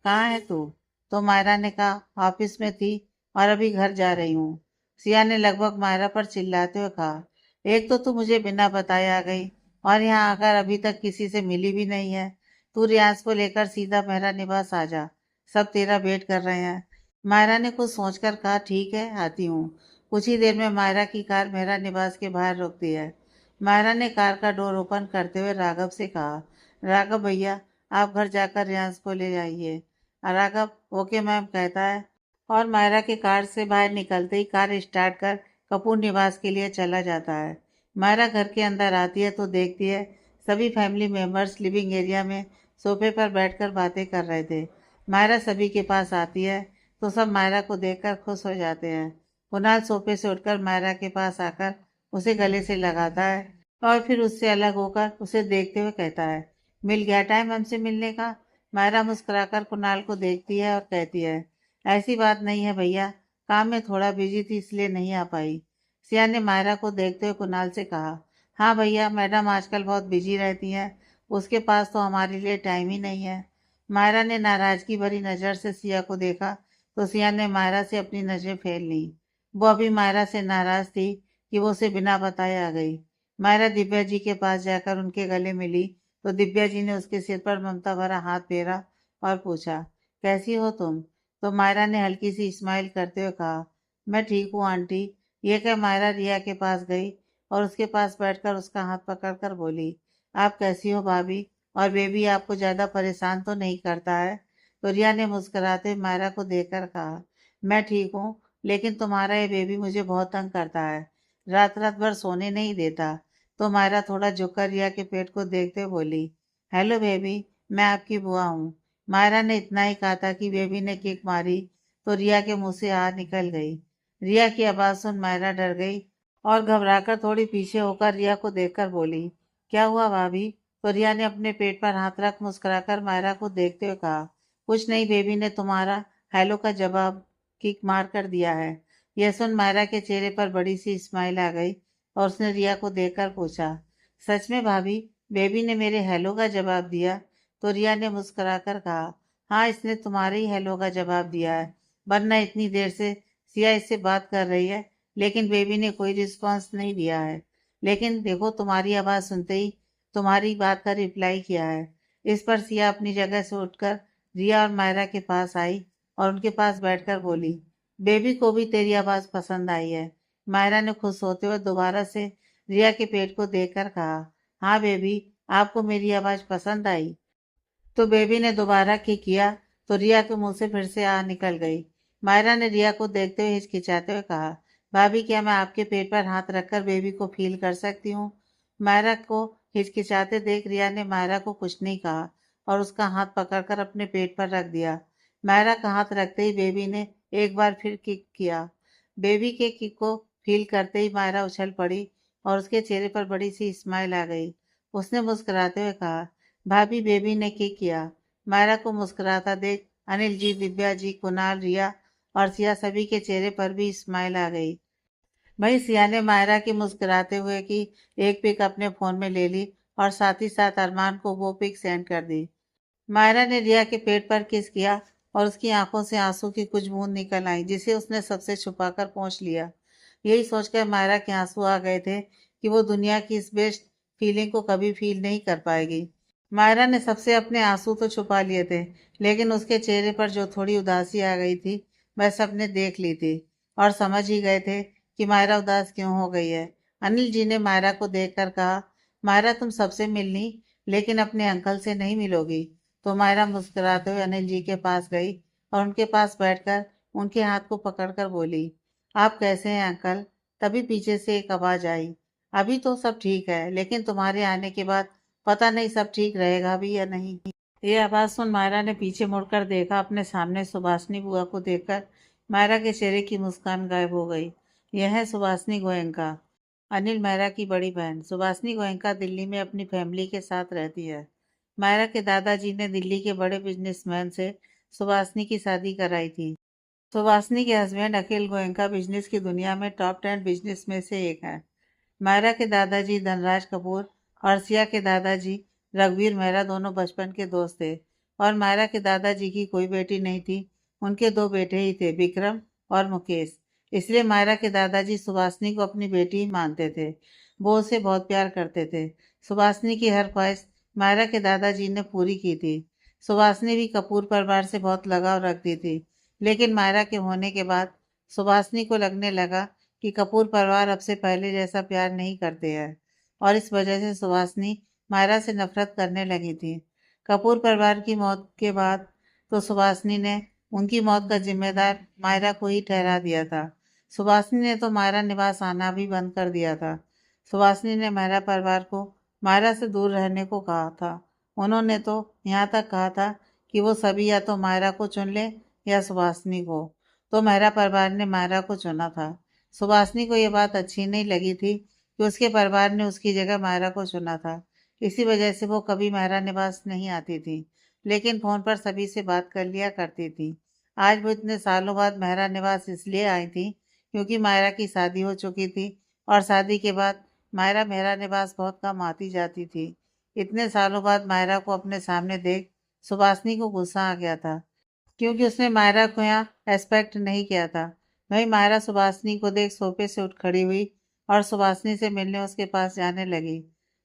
S1: कहाँ है तू? तो मायरा ने कहा, ऑफिस में थी और अभी घर जा रही हूँ। सिया ने लगभग मायरा पर चिल्लाते हुए कहा, एक तो तू मुझे बिना बताए आ गई और यहाँ आकर अभी तक किसी से मिली भी नहीं है। तू रियाज को लेकर सीधा मेहरा निवास आ जा, सब तेरा वेट कर रहे हैं। मायरा ने कुछ सोचकर कहा, ठीक है, आती हूँ। कुछ ही देर में मायरा की कार मेहरा निवास के बाहर रुकती है। मायरा ने कार का डोर ओपन करते हुए राघव से कहा, राघव भैया, आप घर जाकर रियांश को ले जाइए। राघव ओके मैम कहता है, और मायरा के कार से बाहर निकलते ही कार स्टार्ट कर कपूर निवास के लिए चला जाता है। मायरा घर के अंदर आती है तो देखती है सभी फैमिली मेंबर्स लिविंग एरिया में सोफे पर बैठकर बातें कर रहे थे। मायरा सभी के पास आती है तो सब मायरा को देखकर खुश हो जाते हैं। कुणाल सोफे से उठकर मायरा के पास आकर उसे गले से लगाता है और फिर उससे अलग होकर उसे देखते हुए कहता है, मिल गया टाइम हमसे मिलने का। मायरा मुस्कुराकर कुणाल को देखती है और कहती है, ऐसी बात नहीं है भैया, काम में थोड़ा बिजी थी इसलिए नहीं आ पाई। सिया ने मायरा को देखते हुए कुणाल से कहा, हाँ भैया, मैडम आजकल बहुत बिजी रहती हैं, उसके पास तो हमारे लिए टाइम ही नहीं है। मायरा ने नाराजगी भरी नजर से सिया को देखा तो सिया ने मायरा से अपनी नजरें फेर ली। वो अभी मायरा से नाराज थी कि वो उसे बिना बताए आ गई। मायरा दिव्या जी के पास जाकर उनके गले मिली तो दिव्या जी ने उसके सिर पर ममता भरा हाथ फेरा और पूछा, कैसी हो तुम? तो मायरा ने हल्की सी स्माइल करते हुए कहा, मैं ठीक हूँ आंटी। ये कह मायरा रिया के पास गई और उसके पास बैठकर उसका हाथ पकड़कर बोली, आप कैसी हो भाभी? और बेबी आपको ज्यादा परेशान तो नहीं करता है? तो रिया ने मुस्कुराते मायरा को देखकर कहा, मैं ठीक हूँ, लेकिन तुम्हारा ये बेबी मुझे बहुत तंग करता है, रात रात भर सोने नहीं देता। तो मायरा थोड़ा झुककर रिया के पेट को देखते हुए बोली, हेलो बेबी, मैं आपकी बुआ हूँ। मायरा ने इतना ही कहा था कि बेबी ने किक मारी तो रिया के मुंह से आग निकल गई। रिया की आवाज सुन मायरा डर गई और घबराकर थोड़ी पीछे होकर रिया को देखकर बोली, क्या हुआ भाभी? तो रिया ने अपने पेट पर हाथ रख मुस्कुराकर मायरा को देखते हुए कहा, कुछ नहीं, बेबी ने तुम्हारा हेलो का जवाब किक मार कर दिया है। यह सुन मायरा के चेहरे पर बड़ी सी स्माइल आ गई और उसने रिया को देखकर पूछा, सच में भाभी, बेबी ने मेरे हेलो का जवाब दिया? तो रिया ने मुस्कुराकर कहा, हाँ, इसने तुम्हारे ही हेलो का जवाब दिया है, वरना इतनी देर से सिया इससे बात कर रही है लेकिन बेबी ने कोई रिस्पॉन्स नहीं दिया है। लेकिन देखो, तुम्हारी आवाज़ सुनते ही तुम्हारी बात का रिप्लाई किया है। इस पर सिया अपनी जगह से उठकर रिया और मायरा के पास आई और उनके पास बैठकर बोली, बेबी को भी तेरी आवाज़ पसंद आई है। मायरा ने खुश होते हुए दोबारा से रिया के पेट को देखकर कहा, हाँ बेबी, आपको मेरी आवाज़ पसंद आई? तो बेबी ने दोबारा किया तो रिया के मुंह से फिर से आ निकल गई। मायरा ने रिया को देखते हुए हिचकिचाते हुए कहा, भाभी, क्या मैं आपके पेट पर हाथ रखकर बेबी को फील कर सकती हूँ? मायरा को हिचकिचाते देख रिया ने मायरा को कुछ नहीं कहा और उसका हाथ पकड़कर अपने पेट पर रख दिया। मायरा का हाथ रखते ही बेबी ने एक बार फिर किक किया। बेबी के किक को फील करते ही मायरा उछल पड़ी और उसके चेहरे पर बड़ी सी स्माइल आ गई। उसने मुस्कुराते हुए कहा, भाभी, बेबी ने किया। मायरा को मुस्कुराता देख अनिल जी, दिव्या जी, कुणाल, रिया और सिया सभी के चेहरे पर भी स्माइल आ गई। वहीं सिया ने मायरा की मुस्कुराते हुए की एक पिक अपने फोन में ले ली और साथ ही साथ अरमान को वो पिक सेंड कर दी। मायरा ने रिया के पेट पर किस किया और उसकी आंखों से आंसू की कुछ बूंद निकल आई जिसे उसने सबसे छुपाकर पोंछ लिया। यही सोचकर मायरा के आंसू आ गए थे कि वो दुनिया की इस बेस्ट फीलिंग को कभी फील नहीं कर पाएगी। मायरा ने सबसे अपने आंसू तो छुपा लिए थे, लेकिन उसके चेहरे पर जो थोड़ी उदासी आ गई थी वह सबने देख ली थी और समझ ही गए थे कि मायरा उदास क्यों हो गई है। अनिल जी ने मायरा को देखकर कहा, मायरा, तुम सबसे मिलनी लेकिन अपने अंकल से नहीं मिलोगी। तो मायरा मुस्कुराते हुए अनिल जी के पास गई और उनके पास बैठकर उनके हाथ को पकड़कर बोली, आप कैसे हैं अंकल? तभी पीछे से एक आवाज आई, अभी तो सब ठीक है, लेकिन तुम्हारे आने के बाद पता नहीं सब ठीक रहेगा भी या नहीं। ये आवाज सुन मायरा ने पीछे मुड़कर देखा। अपने सामने सुभाषनी बुआ को देखकर मायरा के चेहरे की मुस्कान गायब हो गई। यह है सुभाषनी गोयनका, अनिल मेहरा की बड़ी बहन। सुभाषनी गोयनका दिल्ली में अपनी फैमिली के साथ रहती है। मायरा के दादाजी ने दिल्ली के बड़े बिजनेसमैन से सुभाषनी की शादी कराई थी। सुभाषनी के हस्बैंड अखिल गोयनका बिजनेस की दुनिया में टॉप 10 बिजनेस में से एक है। मायरा के दादाजी धनराज कपूर और सिया के दादाजी रघुवीर मेहरा दोनों बचपन के दोस्त थे और मायरा के दादाजी की कोई बेटी नहीं थी। उनके दो बेटे ही थे, विक्रम और मुकेश। इसलिए मायरा के दादाजी सुभाषनी को अपनी बेटी ही मानते थे। वो उसे बहुत प्यार करते थे। सुभाषनी की हर ख्वाहिश मायरा के दादाजी ने पूरी की थी। सुभाषनी भी कपूर परिवार से बहुत लगाव रखती थी, लेकिन मायरा के होने के बाद सुभाषनी को लगने लगा कि कपूर परिवार अब से पहले जैसा प्यार नहीं करते हैं और इस वजह से सुहासिनी मायरा से नफरत करने लगी थी। कपूर परिवार की मौत के बाद तो सुहासिनी ने उनकी मौत का जिम्मेदार मायरा को ही ठहरा दिया था। सुहासिनी ने तो मायरा निवास आना भी बंद कर दिया था। सुहासिनी ने मायरा परिवार को मायरा से दूर रहने को कहा था। उन्होंने तो यहाँ तक कहा था कि वो सभी या तो मायरा को चुन ले या सुहासिनी को। तो मेहरा परिवार ने मायरा को चुना था। सुभाषनी को यह बात अच्छी नहीं लगी थी कि उसके परिवार ने उसकी जगह मायरा को चुना था। इसी वजह से वो कभी मायरा निवास नहीं आती थी, लेकिन फोन पर सभी से बात कर लिया करती थी। आज वो इतने सालों बाद मेहरा निवास इसलिए आई थी क्योंकि मायरा की शादी हो चुकी थी और शादी के बाद मायरा मेहरा निवास बहुत कम आती जाती थी। इतने सालों बाद मायरा को अपने सामने देख सुभाषनी को गुस्सा आ गया था, क्योंकि उसने मायरा को यहाँ एक्सपेक्ट नहीं किया था। वही मायरा सुभाषनी को देख सोफे से उठ खड़ी हुई और सुभाषनी से मिलने उसके पास जाने लगी,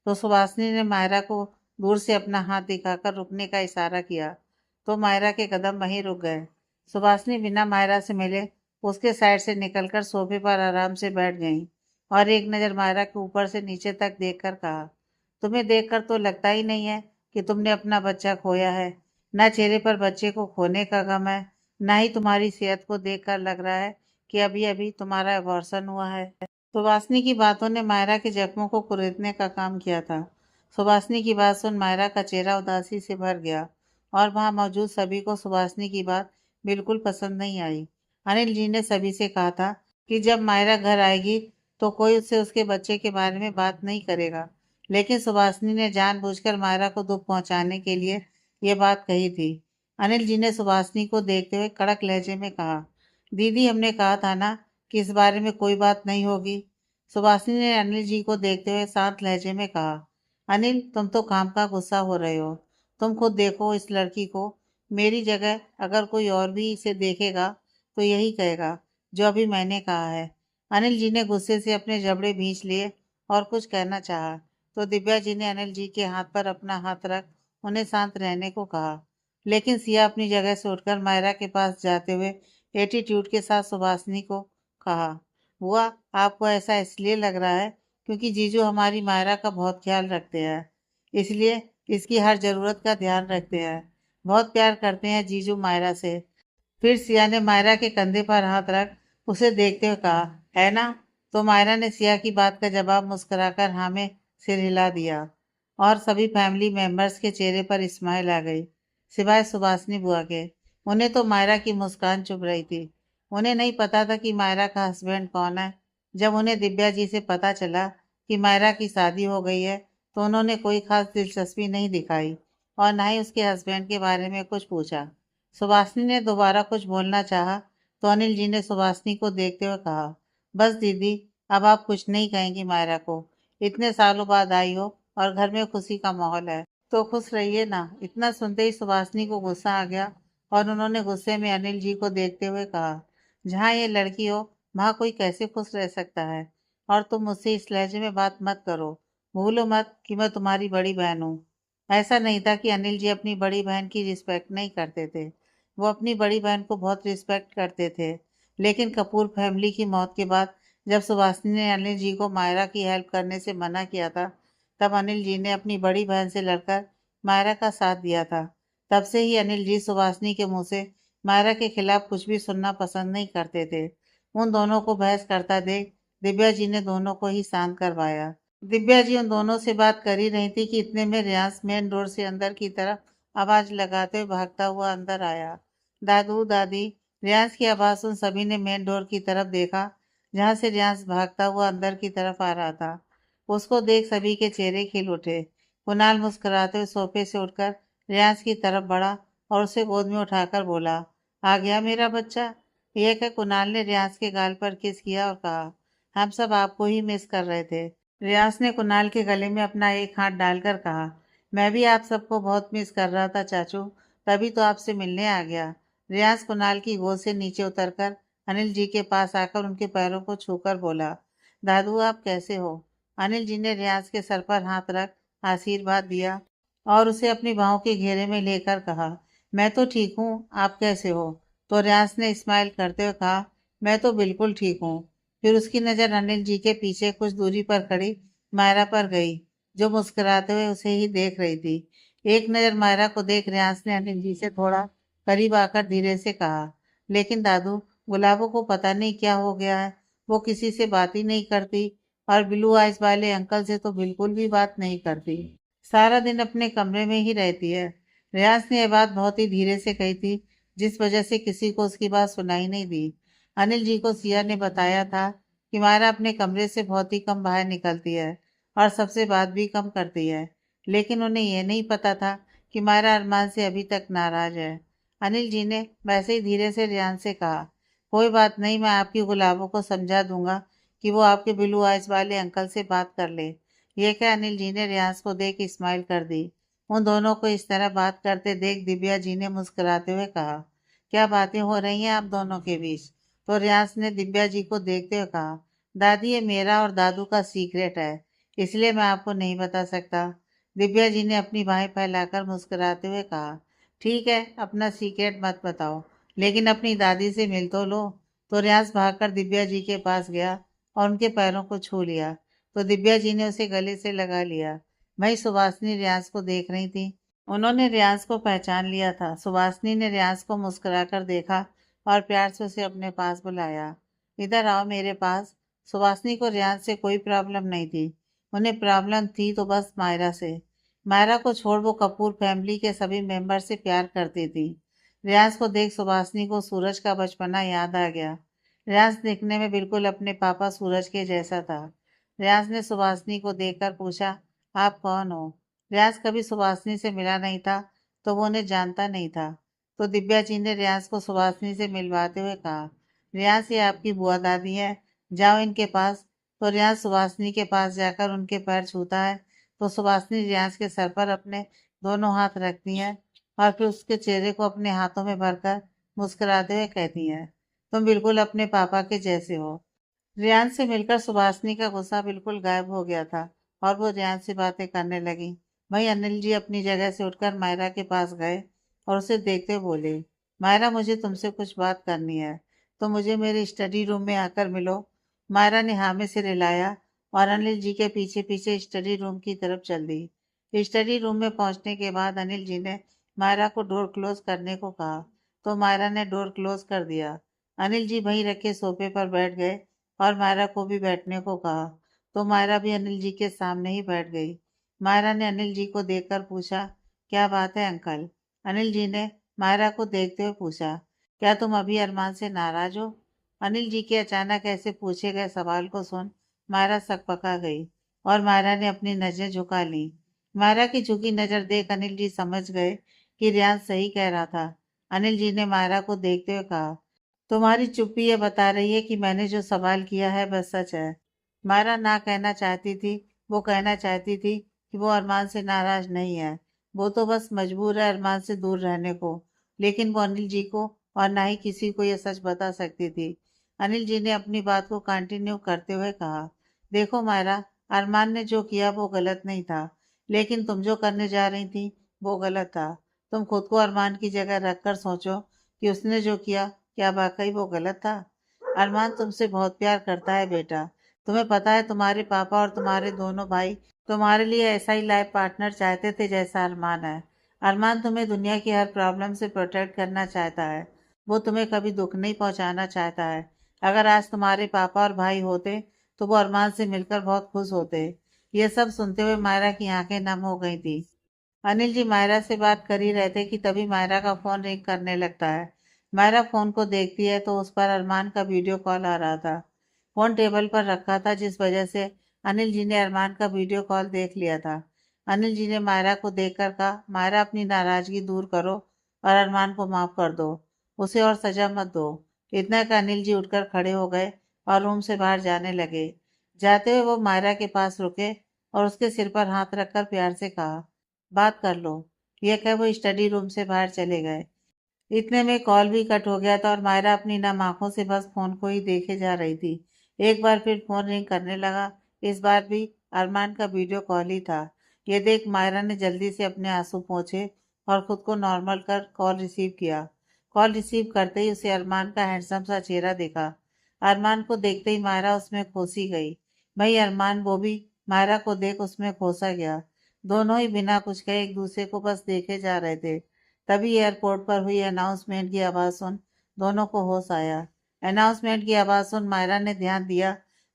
S1: तो सुभाषनी ने मायरा को दूर से अपना हाथ दिखाकर रुकने का इशारा किया, तो मायरा के कदम वहीं रुक गए। सुभाषनी बिना मायरा से मिले उसके साइड से निकलकर सोफे पर आराम से बैठ गई और एक नज़र मायरा के ऊपर से नीचे तक देखकर कहा, तुम्हें देखकर तो लगता ही नहीं है कि तुमने अपना बच्चा खोया है। ना चेहरे पर बच्चे को खोने का गम है, ना ही तुम्हारी सेहत को देखकर लग रहा है कि अभी अभी तुम्हारा अबॉर्शन हुआ है। सुभाषनी की बातों ने मायरा के जख्मों को कुरेदने का काम किया था। सुभाषनी की बात सुन मायरा का चेहरा उदासी से भर गया और वहां मौजूद सभी को सुभाषनी की बात बिल्कुल पसंद नहीं आई। अनिल जी ने सभी से कहा था कि जब मायरा घर आएगी तो कोई उससे उसके बच्चे के बारे में बात नहीं करेगा, लेकिन सुभाषनी ने जानबूझकर मायरा को दुख पहुंचाने के लिए ये बात कही थी। अनिल जी ने सुभाषनी को देखते हुए कड़क लहजे में कहा, दीदी हमने कहा था ना कि इस बारे में कोई बात नहीं होगी। सुभाषनी ने अनिल जी को देखते हुए शांत लहजे में कहा, अनिल तुम तो काम का गुस्सा हो रहे हो। तुम खुद देखो इस लड़की को। मेरी जगह अगर कोई और भी इसे देखेगा तो यही कहेगा जो अभी मैंने कहा है। अनिल जी ने गुस्से से अपने जबड़े भींच लिए और कुछ कहना चाहा, तो दिव्या जी ने अनिल जी के हाथ पर अपना हाथ रख उन्हें शांत रहने को कहा। लेकिन सिया अपनी जगह से उठकर मायरा के पास जाते हुए एटीट्यूड के साथ सुभाषनी को कहा, बुआ आपको ऐसा इसलिए लग रहा है क्योंकि जीजू हमारी मायरा का बहुत ख्याल रखते हैं, इसलिए इसकी हर जरूरत का ध्यान रखते हैं। बहुत प्यार करते हैं जीजू मायरा से। फिर सिया ने मायरा के कंधे पर हाथ रख उसे देखते हुए कहा, है ना? तो मायरा ने सिया की बात का जवाब मुस्कुराकर हाँ में सिर हिला दिया और सभी फैमिली मेंबर्स के चेहरे पर स्माइल आ गई, सिवाय सुभाषनी बुआ के। उन्हें तो मायरा की मुस्कान चुभ रही थी। उन्हें नहीं पता था कि मायरा का हस्बैंड कौन है। जब उन्हें दिव्या जी से पता चला कि मायरा की शादी हो गई है तो उन्होंने कोई खास दिलचस्पी नहीं दिखाई और ना ही उसके हस्बैंड के बारे में कुछ पूछा। सुभाषनी ने दोबारा कुछ बोलना चाहा तो अनिल जी ने सुभाषनी को देखते हुए कहा, बस दीदी अब आप कुछ नहीं कहेंगी मायरा को। इतने सालों बाद आई हो और घर में खुशी का माहौल है तो खुश रहिए ना। इतना सुनते ही सुभाषनी को गुस्सा आ गया और उन्होंने गुस्से में अनिल जी को देखते हुए कहा, जहाँ ये लड़की हो वहाँ कोई कैसे खुश रह सकता है? और तुम मुझसे इस लहजे में बात मत करो। भूलो मत कि मैं तुम्हारी बड़ी बहन हूँ। ऐसा नहीं था कि अनिल जी अपनी बड़ी बहन की रिस्पेक्ट नहीं करते थे। वो अपनी बड़ी बहन को बहुत रिस्पेक्ट करते थे। लेकिन कपूर फैमिली की मौत के बाद जब सुभाषनी ने अनिल जी को मायरा की हेल्प करने से मना किया था, तब अनिल जी ने अपनी बड़ी बहन से लड़कर मायरा का साथ दिया था। तब से ही अनिल जी सुभाषनी के मुंह से मायरा के खिलाफ कुछ भी सुनना पसंद नहीं करते थे। उन दोनों को बहस करता देख दिव्या जी ने दोनों को ही शांत करवाया। दिव्या जी उन दोनों से बात कर ही रही थी कि इतने में रियांश मेन डोर से अंदर की तरफ आवाज लगाते हुए भागता हुआ अंदर आया। दादू दादी। रियांश की आवाज सुन सभी ने मेन डोर की तरफ देखा, जहां से रियांश भागता हुआ अंदर की तरफ आ रहा था। उसको देख सभी के चेहरे खिल उठे। कुणाल मुस्कुराते हुए सोफे से उठकर रियांश की तरफ बढ़ा और उसे गोद में उठाकर बोला, आ गया मेरा बच्चा। यह कह कुणाल ने रियांश के गाल पर किस किया और कहा, हम सब आपको ही मिस कर रहे थे। रियांश ने कुणाल के गले में अपना एक हाथ डालकर कहा, मैं भी आप सबको बहुत मिस कर रहा था चाचू, तभी तो आपसे मिलने आ गया। रियांश कुणाल की गोद से नीचे उतरकर अनिल जी के पास आकर उनके पैरों को छूकर बोला, दादू आप कैसे हो? अनिल जी ने रियाज के सर पर हाथ रख आशीर्वाद दिया और उसे अपनी बाहों के घेरे में लेकर कहा, मैं तो ठीक हूँ, आप कैसे हो? तो रियाज ने स्माइल करते हुए कहा, मैं तो बिल्कुल ठीक हूँ। फिर उसकी नज़र अनिल जी के पीछे कुछ दूरी पर खड़ी मायरा पर गई, जो मुस्कुराते हुए उसे ही देख रही थी। एक नज़र मायरा को देख रियाज ने अनिल जी से थोड़ा करीब आकर धीरे से कहा, लेकिन दादू गुलाबों को पता नहीं क्या हो गया है, वो किसी से बात ही नहीं करती और ब्लू आइज वाले अंकल से तो बिल्कुल भी बात नहीं करती। सारा दिन अपने कमरे में ही रहती है। रियाज ने यह बात बहुत ही धीरे से कही थी, जिस वजह से किसी को उसकी बात सुनाई नहीं दी। अनिल जी को सिया ने बताया था कि मायरा अपने कमरे से बहुत ही कम बाहर निकलती है और सबसे बात भी कम करती है, लेकिन उन्हें यह नहीं पता था कि मायरा अरमान से अभी तक नाराज है। अनिल जी ने वैसे ही धीरे से रियान से कहा, कोई बात नहीं, मैं आपकी गुलाबों को समझा दूंगा कि वो आपके ब्लू आइज वाले अंकल से बात कर ले। ये क्या, अनिल जी ने रियाज को देख स्माइल कर दी। उन दोनों को इस तरह बात करते देख दिव्या जी ने मुस्कुराते हुए कहा, क्या बातें हो रही हैं आप दोनों के बीच? तो रियाज ने दिव्या जी को देखते हुए कहा, दादी ये मेरा और दादू का सीक्रेट है, इसलिए मैं आपको नहीं बता सकता। दिव्या जी ने अपनी बाहें फैलाकर मुस्कुराते हुए कहा, ठीक है, अपना सीक्रेट मत बताओ, लेकिन अपनी दादी से मिल तो लो। तो रियाज भागकर दिव्या जी के पास गया और उनके पैरों को छू लिया। तो दिव्या जी ने उसे गले से लगा लिया। वही सुभाषनी रियाज को देख रही थी। उन्होंने रियाज को पहचान लिया था। सुभाषनी ने रियाज को मुस्कुराकर देखा और प्यार से उसे अपने पास बुलाया। इधर आओ मेरे पास। सुभाषनी को रियाज से कोई प्रॉब्लम नहीं थी। उन्हें प्रॉब्लम थी तो बस मायरा से। मायरा को छोड़ वो कपूर फैमिली के सभी मेंबर से प्यार करती थी। रियाज को देख सुभाषनी को सूरज का बचपना याद आ गया। रियाज दिखने में बिल्कुल अपने पापा सूरज के जैसा था। रियाज ने सुभाषनी को देखकर पूछा, आप कौन हो? रियाज कभी सुभाषनी से मिला नहीं था तो वो उन्हें जानता नहीं था। तो दिव्या जी ने रियाज को सुभाषनी से मिलवाते हुए कहा, रियाज ये आपकी बुआ दादी है, जाओ इनके पास। तो रियाज सुभाषनी के पास जाकर उनके पैर छूता है। तो सुभाषनी रियाज के सर पर अपने दोनों हाथ रखती है और फिर उसके चेहरे को अपने हाथों में भरकर मुस्कुराते हुए कहती है, तुम बिल्कुल अपने पापा के जैसे हो। रियान से मिलकर सुभाषनी का गुस्सा बिल्कुल गायब हो गया था और वो रियान से बातें करने लगी। वहीं अनिल जी अपनी जगह से उठकर मायरा के पास गए और उसे देखते हुए बोले, मायरा मुझे तुमसे कुछ बात करनी है, तो मुझे मेरे स्टडी रूम में आकर मिलो। मायरा ने हाँ में सिर हिलाया और अनिल जी के पीछे पीछे स्टडी रूम की तरफ चल दी। स्टडी रूम में पहुंचने के बाद अनिल जी ने मायरा को डोर क्लोज करने को कहा, तो मायरा ने डोर क्लोज कर दिया। अनिल जी वहीं रखे सोफे पर बैठ गए और मायरा को भी बैठने को कहा, तो मायरा भी अनिल जी के सामने ही बैठ गई। मायरा ने अनिल जी को देखकर पूछा, क्या बात है अंकल? अनिल जी ने मायरा को देखते हुए पूछा, क्या तुम अभी अरमान से नाराज हो? अनिल जी के अचानक ऐसे पूछे गए सवाल को सुन मायरा सकपका गई और मायरा ने अपनी नजरें झुका ली। मायरा की झुकी नजर देख अनिल जी समझ गए कि रियाज सही कह रहा था। अनिल जी ने मायरा को देखते हुए कहा, तुम्हारी चुप्पी ये बता रही है कि मैंने जो सवाल किया है बस सच है। मायरा ना कहना चाहती थी, वो कहना चाहती थी कि वो अरमान से नाराज नहीं है, वो तो बस मजबूर है अरमान से दूर रहने को। लेकिन वो अनिल जी को और ना ही किसी को ये सच बता सकती थी। अनिल जी ने अपनी बात को कंटिन्यू करते हुए कहा, देखो मायरा, अरमान ने जो किया वो गलत नहीं था, लेकिन तुम जो करने जा रही थी वो गलत था। तुम खुद को अरमान की जगह रखकर सोचो कि उसने जो किया क्या वाकई वो गलत था? अरमान तुमसे बहुत प्यार करता है बेटा। तुम्हें पता है तुम्हारे पापा और तुम्हारे दोनों भाई तुम्हारे लिए ऐसा ही लाइफ पार्टनर चाहते थे जैसा अरमान है। अरमान तुम्हें दुनिया की हर प्रॉब्लम से प्रोटेक्ट करना चाहता है। वो तुम्हें कभी दुख नहीं पहुंचाना चाहता है। अगर आज तुम्हारे पापा और भाई होते तो वो अरमान से मिलकर बहुत खुश होते। ये सब सुनते हुए मायरा की आंखें नम हो गई थी। अनिल जी मायरा से बात कर ही रहे थे कि तभी मायरा का फोन रिंग करने लगता है। मायरा फोन को देखती है तो उस पर अरमान का वीडियो कॉल आ रहा था। फोन टेबल पर रखा था जिस वजह से अनिल जी ने अरमान का वीडियो कॉल देख लिया था। अनिल जी ने मायरा को देखकर कहा, मायरा अपनी नाराजगी दूर करो और अरमान को माफ कर दो, उसे और सजा मत दो। इतना का अनिल जी उठकर खड़े हो गए और रूम से बाहर जाने लगे। जाते हुए वो मायरा के पास रुके और उसके सिर पर हाथ रखकर प्यार से कहा, बात कर लो। यह कह वो स्टडी रूम से बाहर चले गए। इतने में कॉल भी कट हो गया था और मायरा अपनी नम आंखों से बस फोन को ही देखे जा रही थी। एक बार फिर फोन रिंग करने लगा। इस बार भी अरमान का वीडियो कॉल ही था। ये देख मायरा ने जल्दी से अपने आंसू पोंछे और खुद को नॉर्मल कर कॉल रिसीव किया। कॉल रिसीव करते ही उसे अरमान का हैंडसम सा चेहरा दिखा। अरमान को देखते ही मायरा उसमें खोसी गई। वही अरमान वो भी मायरा को देख उसमें खोसा गया। दोनों ही बिना कुछ कहे एक दूसरे को बस देखे जा रहे थे। तभी एयरपोर्ट पर हुई अनाउंसमेंट की आवाज़ सुन दोनों को होश आया। अनाउंसमेंट की आवाज़ सुन मायरा ने ध्यान दिया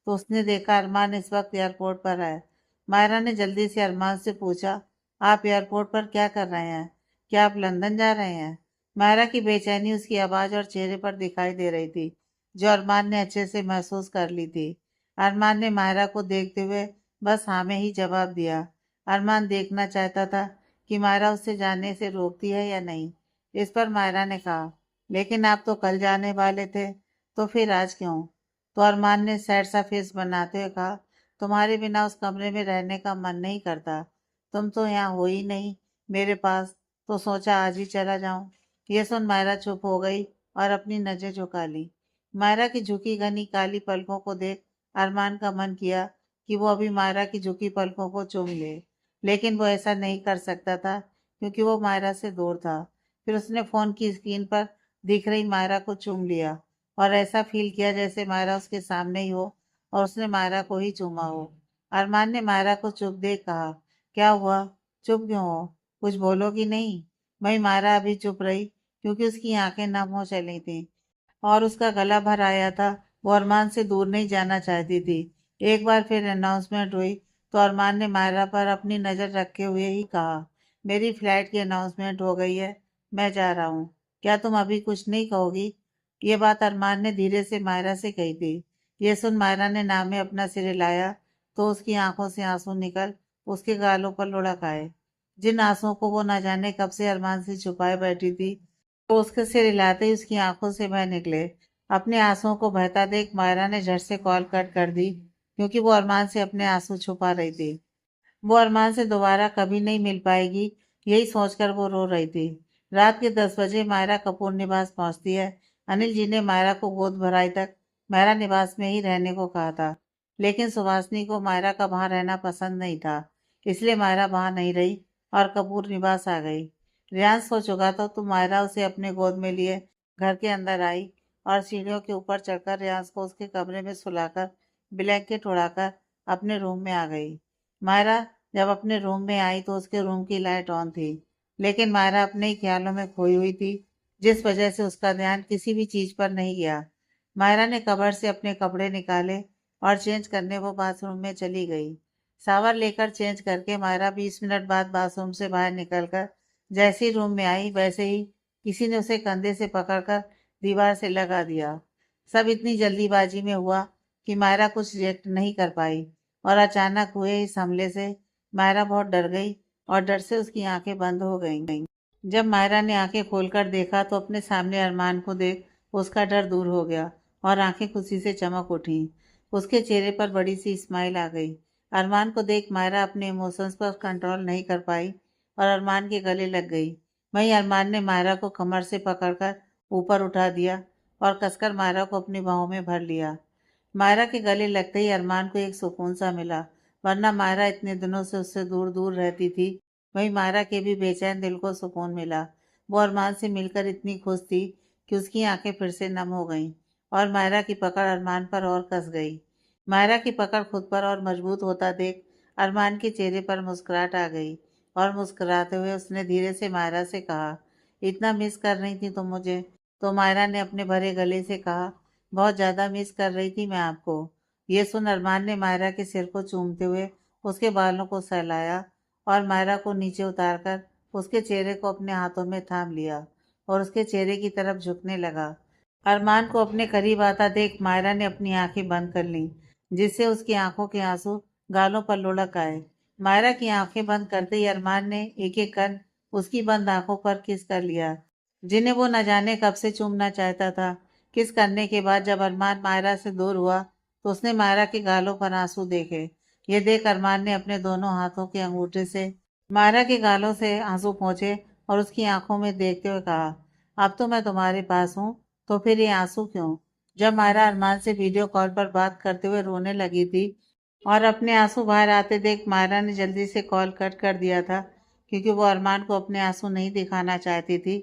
S1: तो उसने देखा अरमान इस वक्त एयरपोर्ट पर है। मायरा ने जल्दी से अरमान से पूछा, आप एयरपोर्ट पर क्या कर रहे हैं? क्या आप लंदन जा रहे हैं? मायरा की बेचैनी उसकी आवाज़ और चेहरे पर दिखाई दे रही थी, जो अरमान ने अच्छे से महसूस कर ली थी। अरमान ने मायरा को देखते हुए बस हाँ में ही जवाब दिया। अरमान देखना चाहता था कि मायरा उससे जाने से रोकती है या नहीं। इस पर मायरा ने कहा, लेकिन आप तो कल जाने वाले थे, तो फिर आज क्यों? तो अरमान ने सैड सा फेस बनाते हुए कहा, तुम्हारे बिना उस कमरे में रहने का मन नहीं करता। तुम तो यहाँ हो ही नहीं, मेरे पास, तो सोचा आज ही चला जाऊं। ये सुन मायरा चुप हो गई और अपनी नजर झुका ली। मायरा की झुकी घनी काली पलकों को देख अरमान का मन किया कि वो अभी मायरा की झुकी पलकों को चूम ले, लेकिन वो ऐसा नहीं कर सकता था क्योंकि वो मायरा से दूर था। फिर उसने फोन की स्क्रीन पर दिख रही मायरा को चूम लिया और ऐसा फील किया जैसे मायरा उसके सामने ही हो और उसने मायरा को ही चूमा हो। अरमान ने मायरा को चुप देख कहा, क्या हुआ, चुप क्यों हो, कुछ बोलोगी नहीं? वही मायरा अभी चुप रही क्योंकि उसकी आंखें नम हो चली थीं और उसका गला भर आया था। वो अरमान से दूर नहीं जाना चाहती थी। एक बार फिर अनाउंसमेंट हुई तो अरमान ने मायरा पर अपनी नज़र रखे हुए ही कहा, मेरी फ्लाइट की अनाउंसमेंट हो गई है, मैं जा रहा हूँ, क्या तुम अभी कुछ नहीं कहोगी? ये बात अरमान ने धीरे से मायरा से कही थी। ये सुन मायरा ने नाम में अपना सिर हिलाया तो उसकी आंखों से आंसू निकल उसके गालों पर लुढ़क आए, जिन आंसुओं को वो न जाने कब से अरमान से छुपाए बैठी थी। तो उसके सिर हिलाते ही उसकी आंखों से बह निकले। अपने आंसुओं को बहता देख मायरा ने झट से कॉल कट कर दी क्योंकि वो अरमान से अपने आंसू छुपा रही थी। वो अरमान से दोबारा कभी नहीं मिल पाएगी, यही सोचकर वो रो रही थी। रात के 10 बजे मायरा कपूर निवास पहुंचती है। अनिल जी ने मायरा को गोद भराई तक मायरा निवास में ही रहने को कहा था, लेकिन सुहासिनी को मायरा का वहां रहना पसंद नहीं था, इसलिए मायरा वहां नहीं रही और कपूर निवास आ गई। रियान सो चुका था तो मायरा उसे अपने गोद में लिए घर के अंदर आई और सीढ़ियों के ऊपर चढ़कर रियाज को उसके कमरे में सुलाकर ब्लैंकेट उड़ाकर अपने रूम में आ गई। मायरा जब अपने रूम में आई तो उसके रूम की लाइट ऑन थी, लेकिन मायरा अपने ही ख्यालों में खोई हुई थी, जिस वजह से उसका ध्यान किसी भी चीज पर नहीं गया। मायरा ने कबर्ड से अपने कपड़े निकाले और चेंज करने वो बाथरूम में चली गई। शावर लेकर चेंज करके मायरा 20 मिनट बाद बाथरूम से बाहर निकलकर जैसे ही रूम में आई वैसे ही किसी ने उसे कंधे से पकड़कर दीवार से लगा दिया। सब इतनी जल्दीबाजी में हुआ कि मायरा कुछ रिएक्ट नहीं कर पाई और अचानक हुए इस हमले से मायरा बहुत डर गई और डर से उसकी आंखें बंद हो गईं। जब मायरा ने आंखें खोलकर देखा तो अपने सामने अरमान को देख उसका डर दूर हो गया और आंखें खुशी से चमक उठी। उसके चेहरे पर बड़ी सी स्माइल आ गई। अरमान को देख मायरा अपने इमोशंस पर कंट्रोल नहीं कर पाई और अरमान के गले लग गई। वहीं अरमान ने मायरा को कमर से पकड़कर ऊपर उठा दिया और कसकर मायरा को अपनी बाहों में भर लिया। मायरा के गले लगते ही अरमान को एक सुकून सा मिला, वरना मायरा इतने दिनों से उससे दूर दूर रहती थी। वहीं मायरा के भी बेचैन दिल को सुकून मिला। वो अरमान से मिलकर इतनी खुश थी कि उसकी आंखें फिर से नम हो गईं और मायरा की पकड़ अरमान पर और कस गई। मायरा की पकड़ खुद पर और मजबूत होता देख अरमान के चेहरे पर मुस्कुराहट आ गई और मुस्कुराते हुए उसने धीरे से मायरा से कहा, इतना मिस कर रही थी तुम मुझे? तो मायरा ने अपने भरे गले से कहा, बहुत ज़्यादा मिस कर रही थी मैं आपको। ये सुन अरमान ने मायरा के सिर को चूमते हुए उसके बालों को सहलाया और मायरा को नीचे उतारकर उसके चेहरे को अपने हाथों में थाम लिया और उसके चेहरे की तरफ झुकने लगा। अरमान को अपने करीब आता देख मायरा ने अपनी आंखें बंद कर लीं, जिससे उसकी आंखों के आंसू गालों पर लुढ़क आए। मायरा की आंखें बंद करते ही अरमान ने एक एक कर उसकी बंद आंखों पर किस कर लिया, जिन्हें वो न जाने कब से चूमना चाहता था। किस करने के बाद जब अरमान मायरा से दूर हुआ तो उसने मायरा के गालों पर आंसू देखे। ये देख अरमान ने अपने दोनों हाथों के अंगूठे से मायरा के गालों से आंसू पोंछे और उसकी आंखों में देखते हुए कहा, अब तो मैं तुम्हारे पास हूँ, तो फिर ये आंसू क्यों? जब मायरा अरमान से वीडियो कॉल पर बात करते हुए रोने लगी थी और अपने आंसू बाहर आते देख मायरा ने जल्दी से कॉल कट कर दिया था, क्योंकि वो अरमान को अपने आंसू नहीं दिखाना चाहती थी।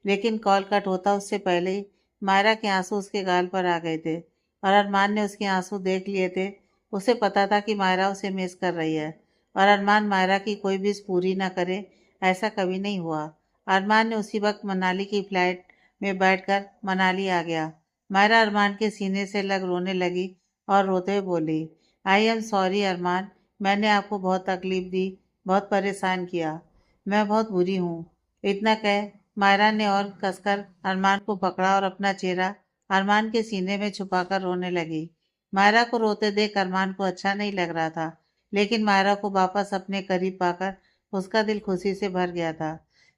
S1: लेकिन कॉल कट होता उससे पहले ही मायरा के आंसू उसके गाल पर आ गए थे और अरमान ने उसके आंसू देख लिए थे। उसे पता था कि मायरा उसे मिस कर रही है और अरमान मायरा की कोई विश पूरी न करे, ऐसा कभी नहीं हुआ। अरमान ने उसी वक्त मनाली की फ्लाइट में बैठकर मनाली आ गया। मायरा अरमान के सीने से लग रोने लगी और रोते हुए बोली, आई एम सॉरी अरमान, मैंने आपको बहुत तकलीफ दी, बहुत परेशान किया, मैं बहुत बुरी हूँ। इतना कह मायरा ने और कसकर अरमान को पकड़ा और अपना चेहरा अरमान के सीने में छुपाकर रोने लगी। मायरा को रोते देख अरमान को अच्छा नहीं लग रहा था, लेकिन मायरा को वापस अपने करीब पाकर उसका दिल खुशी से भर गया था।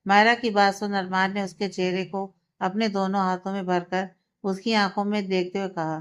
S1: मायरा की बात सुन अरमान ने उसके चेहरे को अपने दोनों हाथों में भरकर उसकी आंखों में देखते हुए कहा,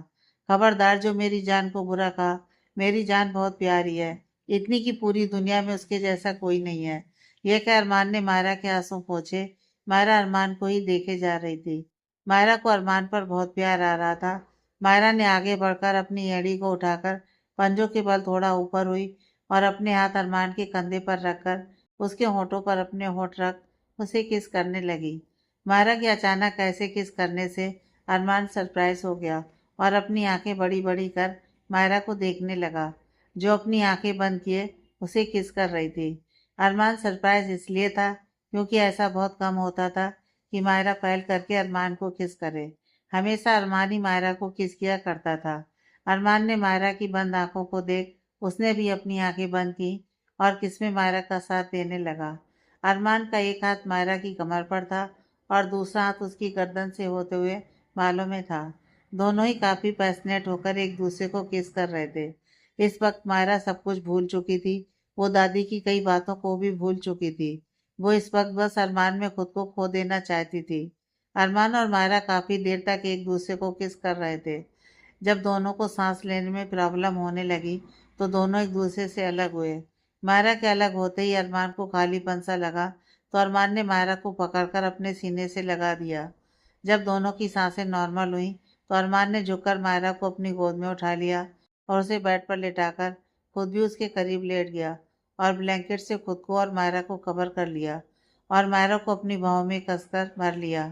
S1: खबरदार जो मेरी जान को बुरा कहा, मेरी जान बहुत प्यारी है, इतनी की पूरी दुनिया में उसके जैसा कोई नहीं है। यह कह अरमान ने मायरा के आंसू पोंछे। मायरा अरमान को ही देखे जा रही थी। मायरा को अरमान पर बहुत प्यार आ रहा था। मायरा ने आगे बढ़कर अपनी एड़ी को उठाकर पंजों के बल थोड़ा ऊपर हुई और अपने हाथ अरमान के कंधे पर रखकर उसके होठों पर अपने होठ रख उसे किस करने लगी। मायरा के अचानक ऐसे किस करने से अरमान सरप्राइज हो गया और अपनी आंखें बड़ी बड़ी कर मायरा को देखने लगा, जो अपनी आंखें बंद किए उसे किस कर रही थी। अरमान सरप्राइज इसलिए था क्योंकि ऐसा बहुत कम होता था कि मायरा पहल करके अरमान को किस करे। हमेशा अरमान ही मायरा को किस किया करता था। अरमान ने मायरा की बंद आंखों को देख उसने भी अपनी आंखें बंद की और किस में मायरा का साथ देने लगा। अरमान का एक हाथ मायरा की कमर पर था और दूसरा हाथ उसकी गर्दन से होते हुए बालों में था। दोनों ही काफी पैशनेट होकर एक दूसरे को किस कर रहे थे। इस वक्त मायरा सब कुछ भूल चुकी थी। वो दादी की कई बातों को भी भूल चुकी थी। वो इस वक्त बस अरमान में खुद को खो देना चाहती थी। अरमान और मायरा काफी देर तक एक दूसरे को किस कर रहे थे। जब दोनों को सांस लेने में प्रॉब्लम होने लगी तो दोनों एक दूसरे से अलग हुए। मायरा के अलग होते ही अरमान को खालीपन सा लगा तो अरमान ने मायरा को पकड़कर अपने सीने से लगा दिया। जब दोनों की सांसें नॉर्मल हुई तो अरमान ने झुककर मायरा को अपनी गोद में उठा लिया और उसे बेड पर लेटाकर खुद भी उसके करीब लेट गया और ब्लैंकेट से खुद को और मायरा को कवर कर लिया और मायरा को अपनी बाहों में कसकर भर लिया।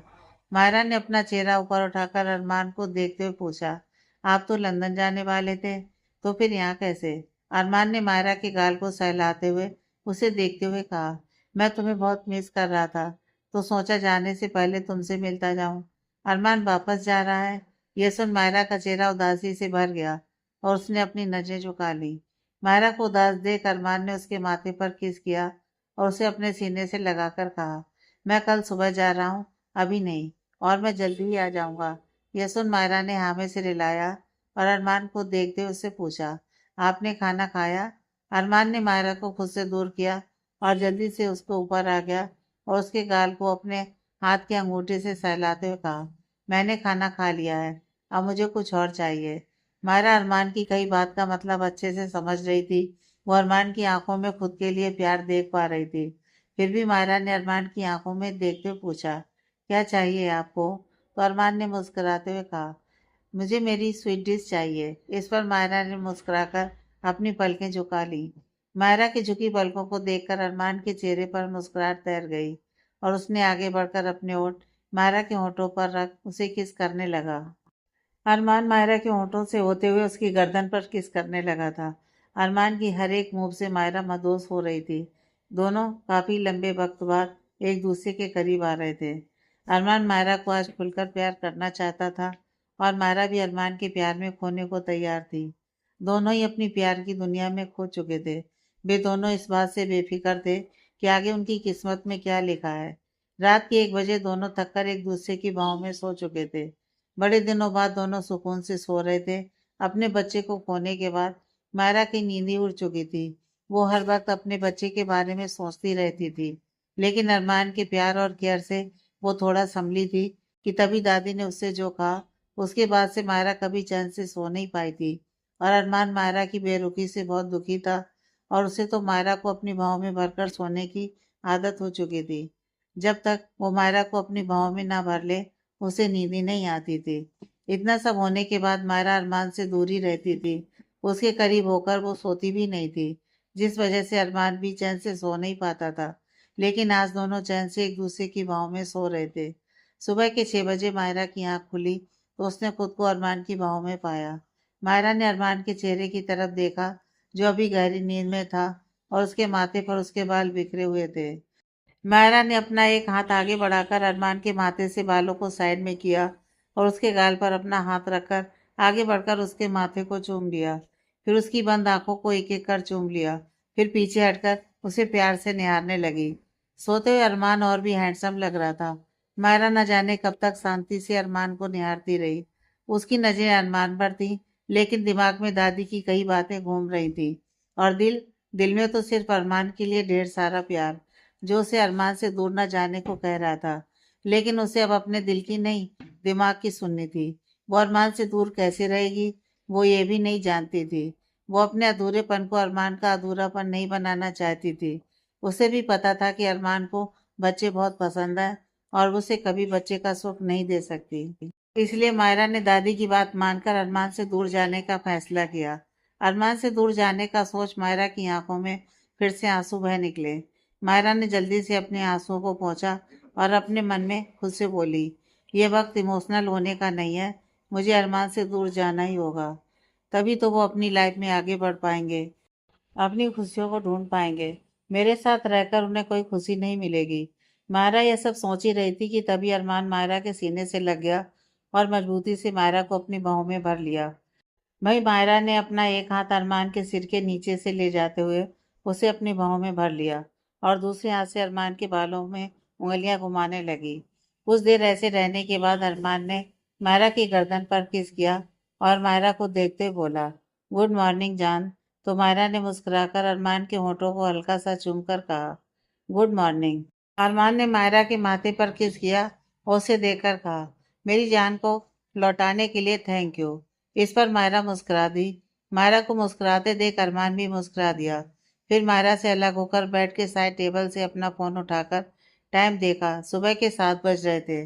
S1: मायरा ने अपना चेहरा ऊपर उठाकर अरमान को देखते हुए पूछा, आप तो लंदन जाने वाले थे, तो फिर यहाँ कैसे? अरमान ने मायरा के गाल को सहलाते हुए उसे देखते हुए कहा, मैं तुम्हें बहुत मिस कर रहा था, तो सोचा जाने से पहले तुमसे मिलता जाऊं। अरमान वापस जा रहा है? यह सुन मायरा का चेहरा उदासी से भर गया और उसने अपनी नजरें झुका ली। मायरा को उदास देख अरमान ने उसके माथे पर किस किया और उसे अपने सीने से लगाकर कहा, मैं कल सुबह जा रहा हूँ, अभी नहीं, और मैं जल्दी ही आ जाऊंगा। यह सुन मायरा ने हाँ में सिर हिलाया और अरमान को देखते हुए उससे पूछा, आपने खाना खाया? अरमान ने मायरा को खुद से दूर किया और जल्दी से उसके ऊपर आ गया और उसके गाल को अपने हाथ के अंगूठे से सहलाते हुए कहा, मैंने खाना खा लिया है, अब मुझे कुछ और चाहिए। मायरा अरमान की कई बात का मतलब अच्छे से समझ रही थी। वो अरमान की आंखों में खुद के लिए प्यार देख पा रही थी। फिर भी मायरा ने अरमान की आंखों में देखते हुए पूछा, क्या चाहिए आपको? तो अरमान ने मुस्कुराते हुए कहा, मुझे मेरी स्वीट डिश चाहिए। इस पर मायरा ने मुस्कुराकर अपनी पलकें झुका ली। मायरा की झुकी पलकों को देखकर अरमान के चेहरे पर मुस्कुराहट तैर गई और उसने आगे बढ़कर अपने होंठ मायरा के होंठों पर रख उसे किस करने लगा। अरमान मायरा के होंठों से होते हुए उसकी गर्दन पर किस करने लगा था। अरमान की हर एक मूव से मायरा मदोस हो रही थी। दोनों काफी लंबे वक्त बाद एक दूसरे के करीब आ रहे थे। अरमान मायरा को आज खुलकर प्यार करना चाहता था और मायरा भी अरमान के प्यार में खोने को तैयार थी। दोनों ही अपनी प्यार की दुनिया में खो चुके थे। वे दोनों इस बात से बेफिक्र थे कि आगे उनकी किस्मत में क्या लिखा है। रात के 1 बजे दोनों थककर एक दूसरे की बाहों में सो चुके थे। बड़े दिनों बाद दोनों सुकून से सो रहे थे। अपने बच्चे को खोने के बाद मायरा की नींद ही उड़ चुकी थी। वो हर वक्त अपने बच्चे के बारे में सोचती रहती थी, लेकिन अरमान के प्यार और केयर से वो थोड़ा संभली थी कि तभी दादी ने उससे जो कहा, उसके बाद से मायरा कभी चैन से सो नहीं पाई थी। और अरमान मायरा की बेरुखी से बहुत दुखी था और उसे तो मायरा को अपनी बाहों में भरकर सोने की आदत हो चुकी थी। जब तक वो मायरा को अपनी बाहों में ना भर ले उसे नींद ही नहीं आती थी। इतना सब होने के बाद मायरा अरमान से दूर ही रहती थी। उसके करीब होकर वो सोती भी नहीं थी, जिस वजह से अरमान भी चैन से सो नहीं पाता था। लेकिन आज दोनों चैन से एक दूसरे की बाहों में सो रहे थे। सुबह के 6 बजे मायरा की आंख खुली तो उसने खुद को अरमान की बाहों में पाया। मायरा ने अरमान के चेहरे की तरफ देखा, जो अभी गहरी नींद में था और उसके माथे पर उसके बाल बिखरे हुए थे। मायरा ने अपना एक हाथ आगे बढ़ाकर अरमान के माथे से बालों को साइड में किया और उसके गाल पर अपना हाथ रखकर आगे बढ़कर उसके माथे को चूम लिया। फिर उसकी बंद आंखों को एक एक कर चूम लिया। फिर पीछे हटकर उसे प्यार से निहारने लगी। सोते हुए अरमान और भी हैंडसम लग रहा था। मायरा न जाने कब तक शांति से अरमान को निहारती रही। उसकी नजरें अरमान पर थी, लेकिन दिमाग में दादी की कई बातें घूम रही थी और दिल दिल में तो सिर्फ अरमान के लिए ढेर सारा प्यार, जो उसे अरमान से दूर न जाने को कह रहा था। लेकिन उसे अब अपने दिल की नहीं, दिमाग की सुननी थी। वो अरमान से दूर कैसे रहेगी, वो ये भी नहीं जानती थी। वो अपने अधूरेपन को अरमान का अधूरापन नहीं बनाना चाहती थी। उसे भी पता था कि अरमान को बच्चे बहुत पसंद है और वो उसे कभी बच्चे का सुख नहीं दे सकती। इसलिए मायरा ने दादी की बात मानकर अरमान से दूर जाने का फैसला किया। अरमान से दूर जाने का सोच मायरा की आंखों में फिर से आंसू बह निकले। मायरा ने जल्दी से अपने आंसुओं को पोंछा और अपने मन में खुद से बोली, ये वक्त इमोशनल होने का नहीं है, मुझे अरमान से दूर जाना ही होगा। तभी तो वो अपनी लाइफ में आगे बढ़ पाएंगे, अपनी खुशियों को ढूंढ पाएंगे। मेरे साथ रहकर उन्हें कोई खुशी नहीं मिलेगी। मायरा यह सब सोच ही रही थी कि तभी अरमान मायरा के सीने से लग गया और मजबूती से मायरा को अपनी बाहों में भर लिया। वहीं मायरा ने अपना एक हाथ अरमान के सिर के नीचे से ले जाते हुए उसे अपनी बाहों में भर लिया और दूसरे हाथ से अरमान के बालों में उंगलियां घुमाने लगी। कुछ देर ऐसे रहने के बाद अरमान ने मायरा की गर्दन पर किस किया और मायरा को देखते हुए बोला, गुड मॉर्निंग जान। तो मायरा ने मुस्कुराकर अरमान के होठों को हल्का सा चूमकर कहा, गुड मॉर्निंग। अरमान ने मायरा के माथे पर किस किया और उसे देखकर कहा, मेरी जान को लौटाने के लिए थैंक यू। इस पर मायरा मुस्कुरा दी। मायरा को मुस्कुराते देख अरमान भी मुस्कुरा दिया। फिर मायरा से अलग होकर बेड के साइड टेबल से अपना फोन उठाकर टाइम देखा। सुबह के 7 बज रहे थे।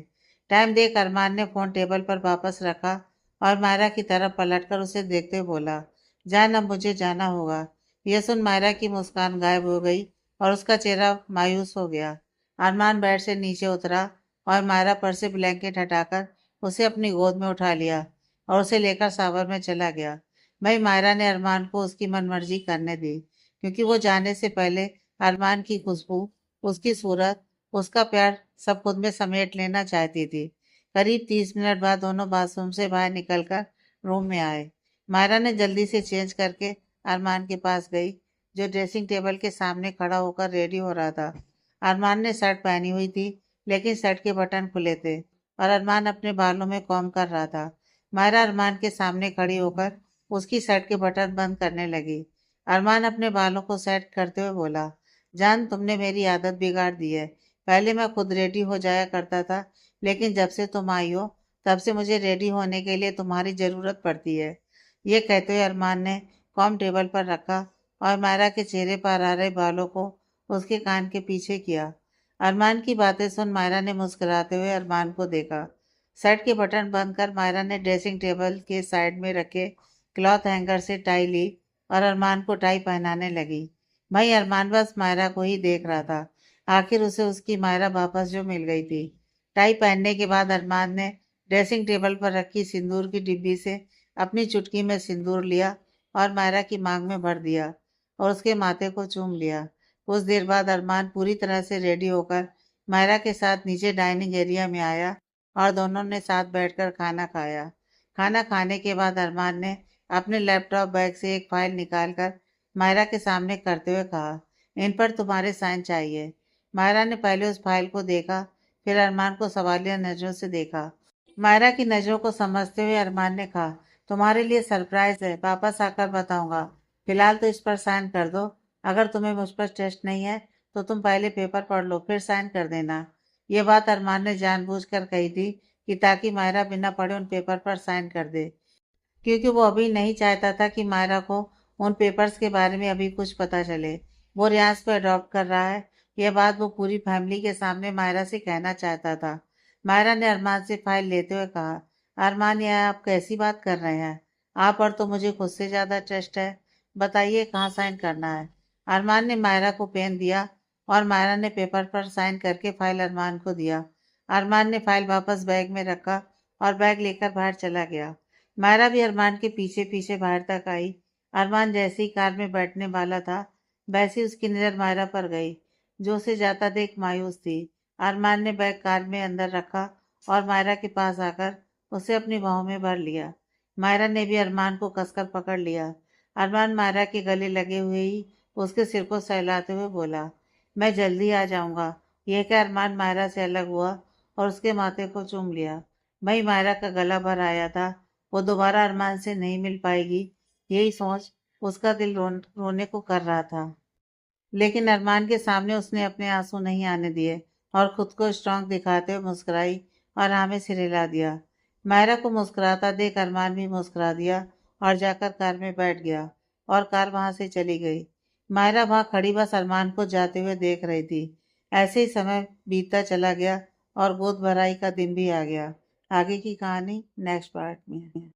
S1: टाइम देख अरमान ने फोन टेबल पर वापस रखा और मायरा की तरफ पलटकर उसे देखते हुए बोला, जान अब मुझे जाना होगा। यह सुन मायरा की मुस्कान गायब हो गई और उसका चेहरा मायूस हो गया। अरमान बेड से नीचे उतरा और मायरा पर से ब्लैंकेट हटाकर उसे अपनी गोद में उठा लिया और उसे लेकर शावर में चला गया। वहीं मायरा ने अरमान को उसकी मनमर्जी करने दी, क्योंकि वो जाने से पहले अरमान की खुशबू, उसकी सूरत, उसका प्यार सब खुद में समेट लेना चाहती थी। करीब 30 मिनट बाद दोनों बाथरूम से बाहर निकलकर रूम में आए। मायरा ने जल्दी से चेंज करके अरमान के पास गई, जो ड्रेसिंग टेबल के सामने खड़ा होकर रेडी हो रहा था। अरमान ने शर्ट पहनी हुई थी, लेकिन शर्ट के बटन खुले थे और अरमान अपने बालों में कॉम्ब कर रहा था। मायरा अरमान के सामने खड़ी होकर उसकी शर्ट के बटन बंद करने लगी। अरमान अपने बालों को सेट करते हुए बोला, जान तुमने मेरी आदत बिगाड़ दी है। पहले मैं खुद रेडी हो जाया करता था, लेकिन जब से तुम आई हो तब से मुझे रेडी होने के लिए तुम्हारी ज़रूरत पड़ती है। ये कहते हुए अरमान ने कॉम टेबल पर रखा और मायरा के चेहरे पर आ रहे बालों को उसके कान के पीछे किया। अरमान की बातें सुन मायरा ने मुस्कुराते हुए अरमान को देखा। शर्ट के बटन बंद कर मायरा ने ड्रेसिंग टेबल के साइड में रखे क्लॉथ हैंगर से टाई ली और अरमान को टाई पहनाने लगी। भाई अरमान बस मायरा को ही देख रहा था। आखिर उसे उसकी मायरा वापस जो मिल गई थी। टाई पहनने के बाद अरमान ने ड्रेसिंग टेबल पर रखी सिंदूर की डिब्बी से अपनी चुटकी में सिंदूर लिया और मायरा की मांग में भर दिया और उसके माथे को चूम लिया। कुछ देर बाद अरमान पूरी तरह से रेडी होकर मायरा के साथ नीचे डाइनिंग एरिया में आया और दोनों ने साथ बैठकर खाना खाया। खाना खाने के बाद अरमान ने अपने लैपटॉप बैग से एक फाइल निकालकर मायरा के सामने करते हुए कहा, इन पर तुम्हारे साइन चाहिए। मायरा ने पहले उस फाइल को देखा, फिर अरमान को सवालिया नजरों से देखा। मायरा की नजरों को समझते हुए अरमान ने कहा, तुम्हारे लिए सरप्राइज है, वापस आकर बताऊंगा। फिलहाल तो इस पर साइन कर दो। अगर तुम्हें मुझ पर टेस्ट नहीं है तो तुम पहले पेपर पढ़ लो, फिर साइन कर देना। ये बात अरमान ने जानबूझकर कही थी कि ताकि मायरा बिना पढ़े उन पेपर पर साइन कर दे, क्योंकि वो अभी नहीं चाहता था कि मायरा को उन पेपर्स के बारे में अभी कुछ पता चले। वो रियाज को अडॉप्ट कर रहा है, यह बात वो पूरी फैमिली के सामने मायरा से कहना चाहता था। मायरा ने अरमान से फाइल लेते हुए कहा, अरमान यह आप कैसी बात कर रहे हैं? आप पर तो मुझे खुद से ज़्यादा ट्रस्ट है। बताइए कहाँ साइन करना है। अरमान ने मायरा को पेन दिया और मायरा ने पेपर पर साइन करके फाइल अरमान को दिया। अरमान ने फाइल वापस बैग में रखा और बैग लेकर बाहर चला गया। मायरा भी अरमान के पीछे पीछे बाहर तक आई। अरमान जैसे ही कार में बैठने वाला था, वैसे ही उसकी नज़र मायरा पर गई, जो उसे जाता देख मायूस थी। अरमान ने बैग कार में अंदर रखा और मायरा के पास आकर उसे अपनी बाहों में भर लिया। मायरा ने भी अरमान को कसकर पकड़ लिया। अरमान मायरा के गले लगे हुए ही उसके सिर को सहलाते हुए बोला, मैं जल्दी आ जाऊंगा। यह क्या अरमान मायरा से अलग हुआ और उसके माथे को चूम लिया। वही मायरा का गला भर आया था। वो दोबारा अरमान से नहीं मिल पाएगी, यही सोच उसका दिल रोने को कर रहा था। लेकिन अरमान के सामने उसने अपने आंसू नहीं आने दिए और खुद को स्ट्रांग दिखाते हुए मुस्कुराई और हाँ में सिर हिला दिया। मायरा को मुस्कुराता देख अरमान भी मुस्कुरा दिया और जाकर कार में बैठ गया और कार वहां से चली गई। मायरा वहां खड़ी बस अरमान को जाते हुए देख रही थी। ऐसे ही समय बीतता चला गया और गोद भराई का दिन भी आ गया। आगे की कहानी नेक्स्ट पार्ट में।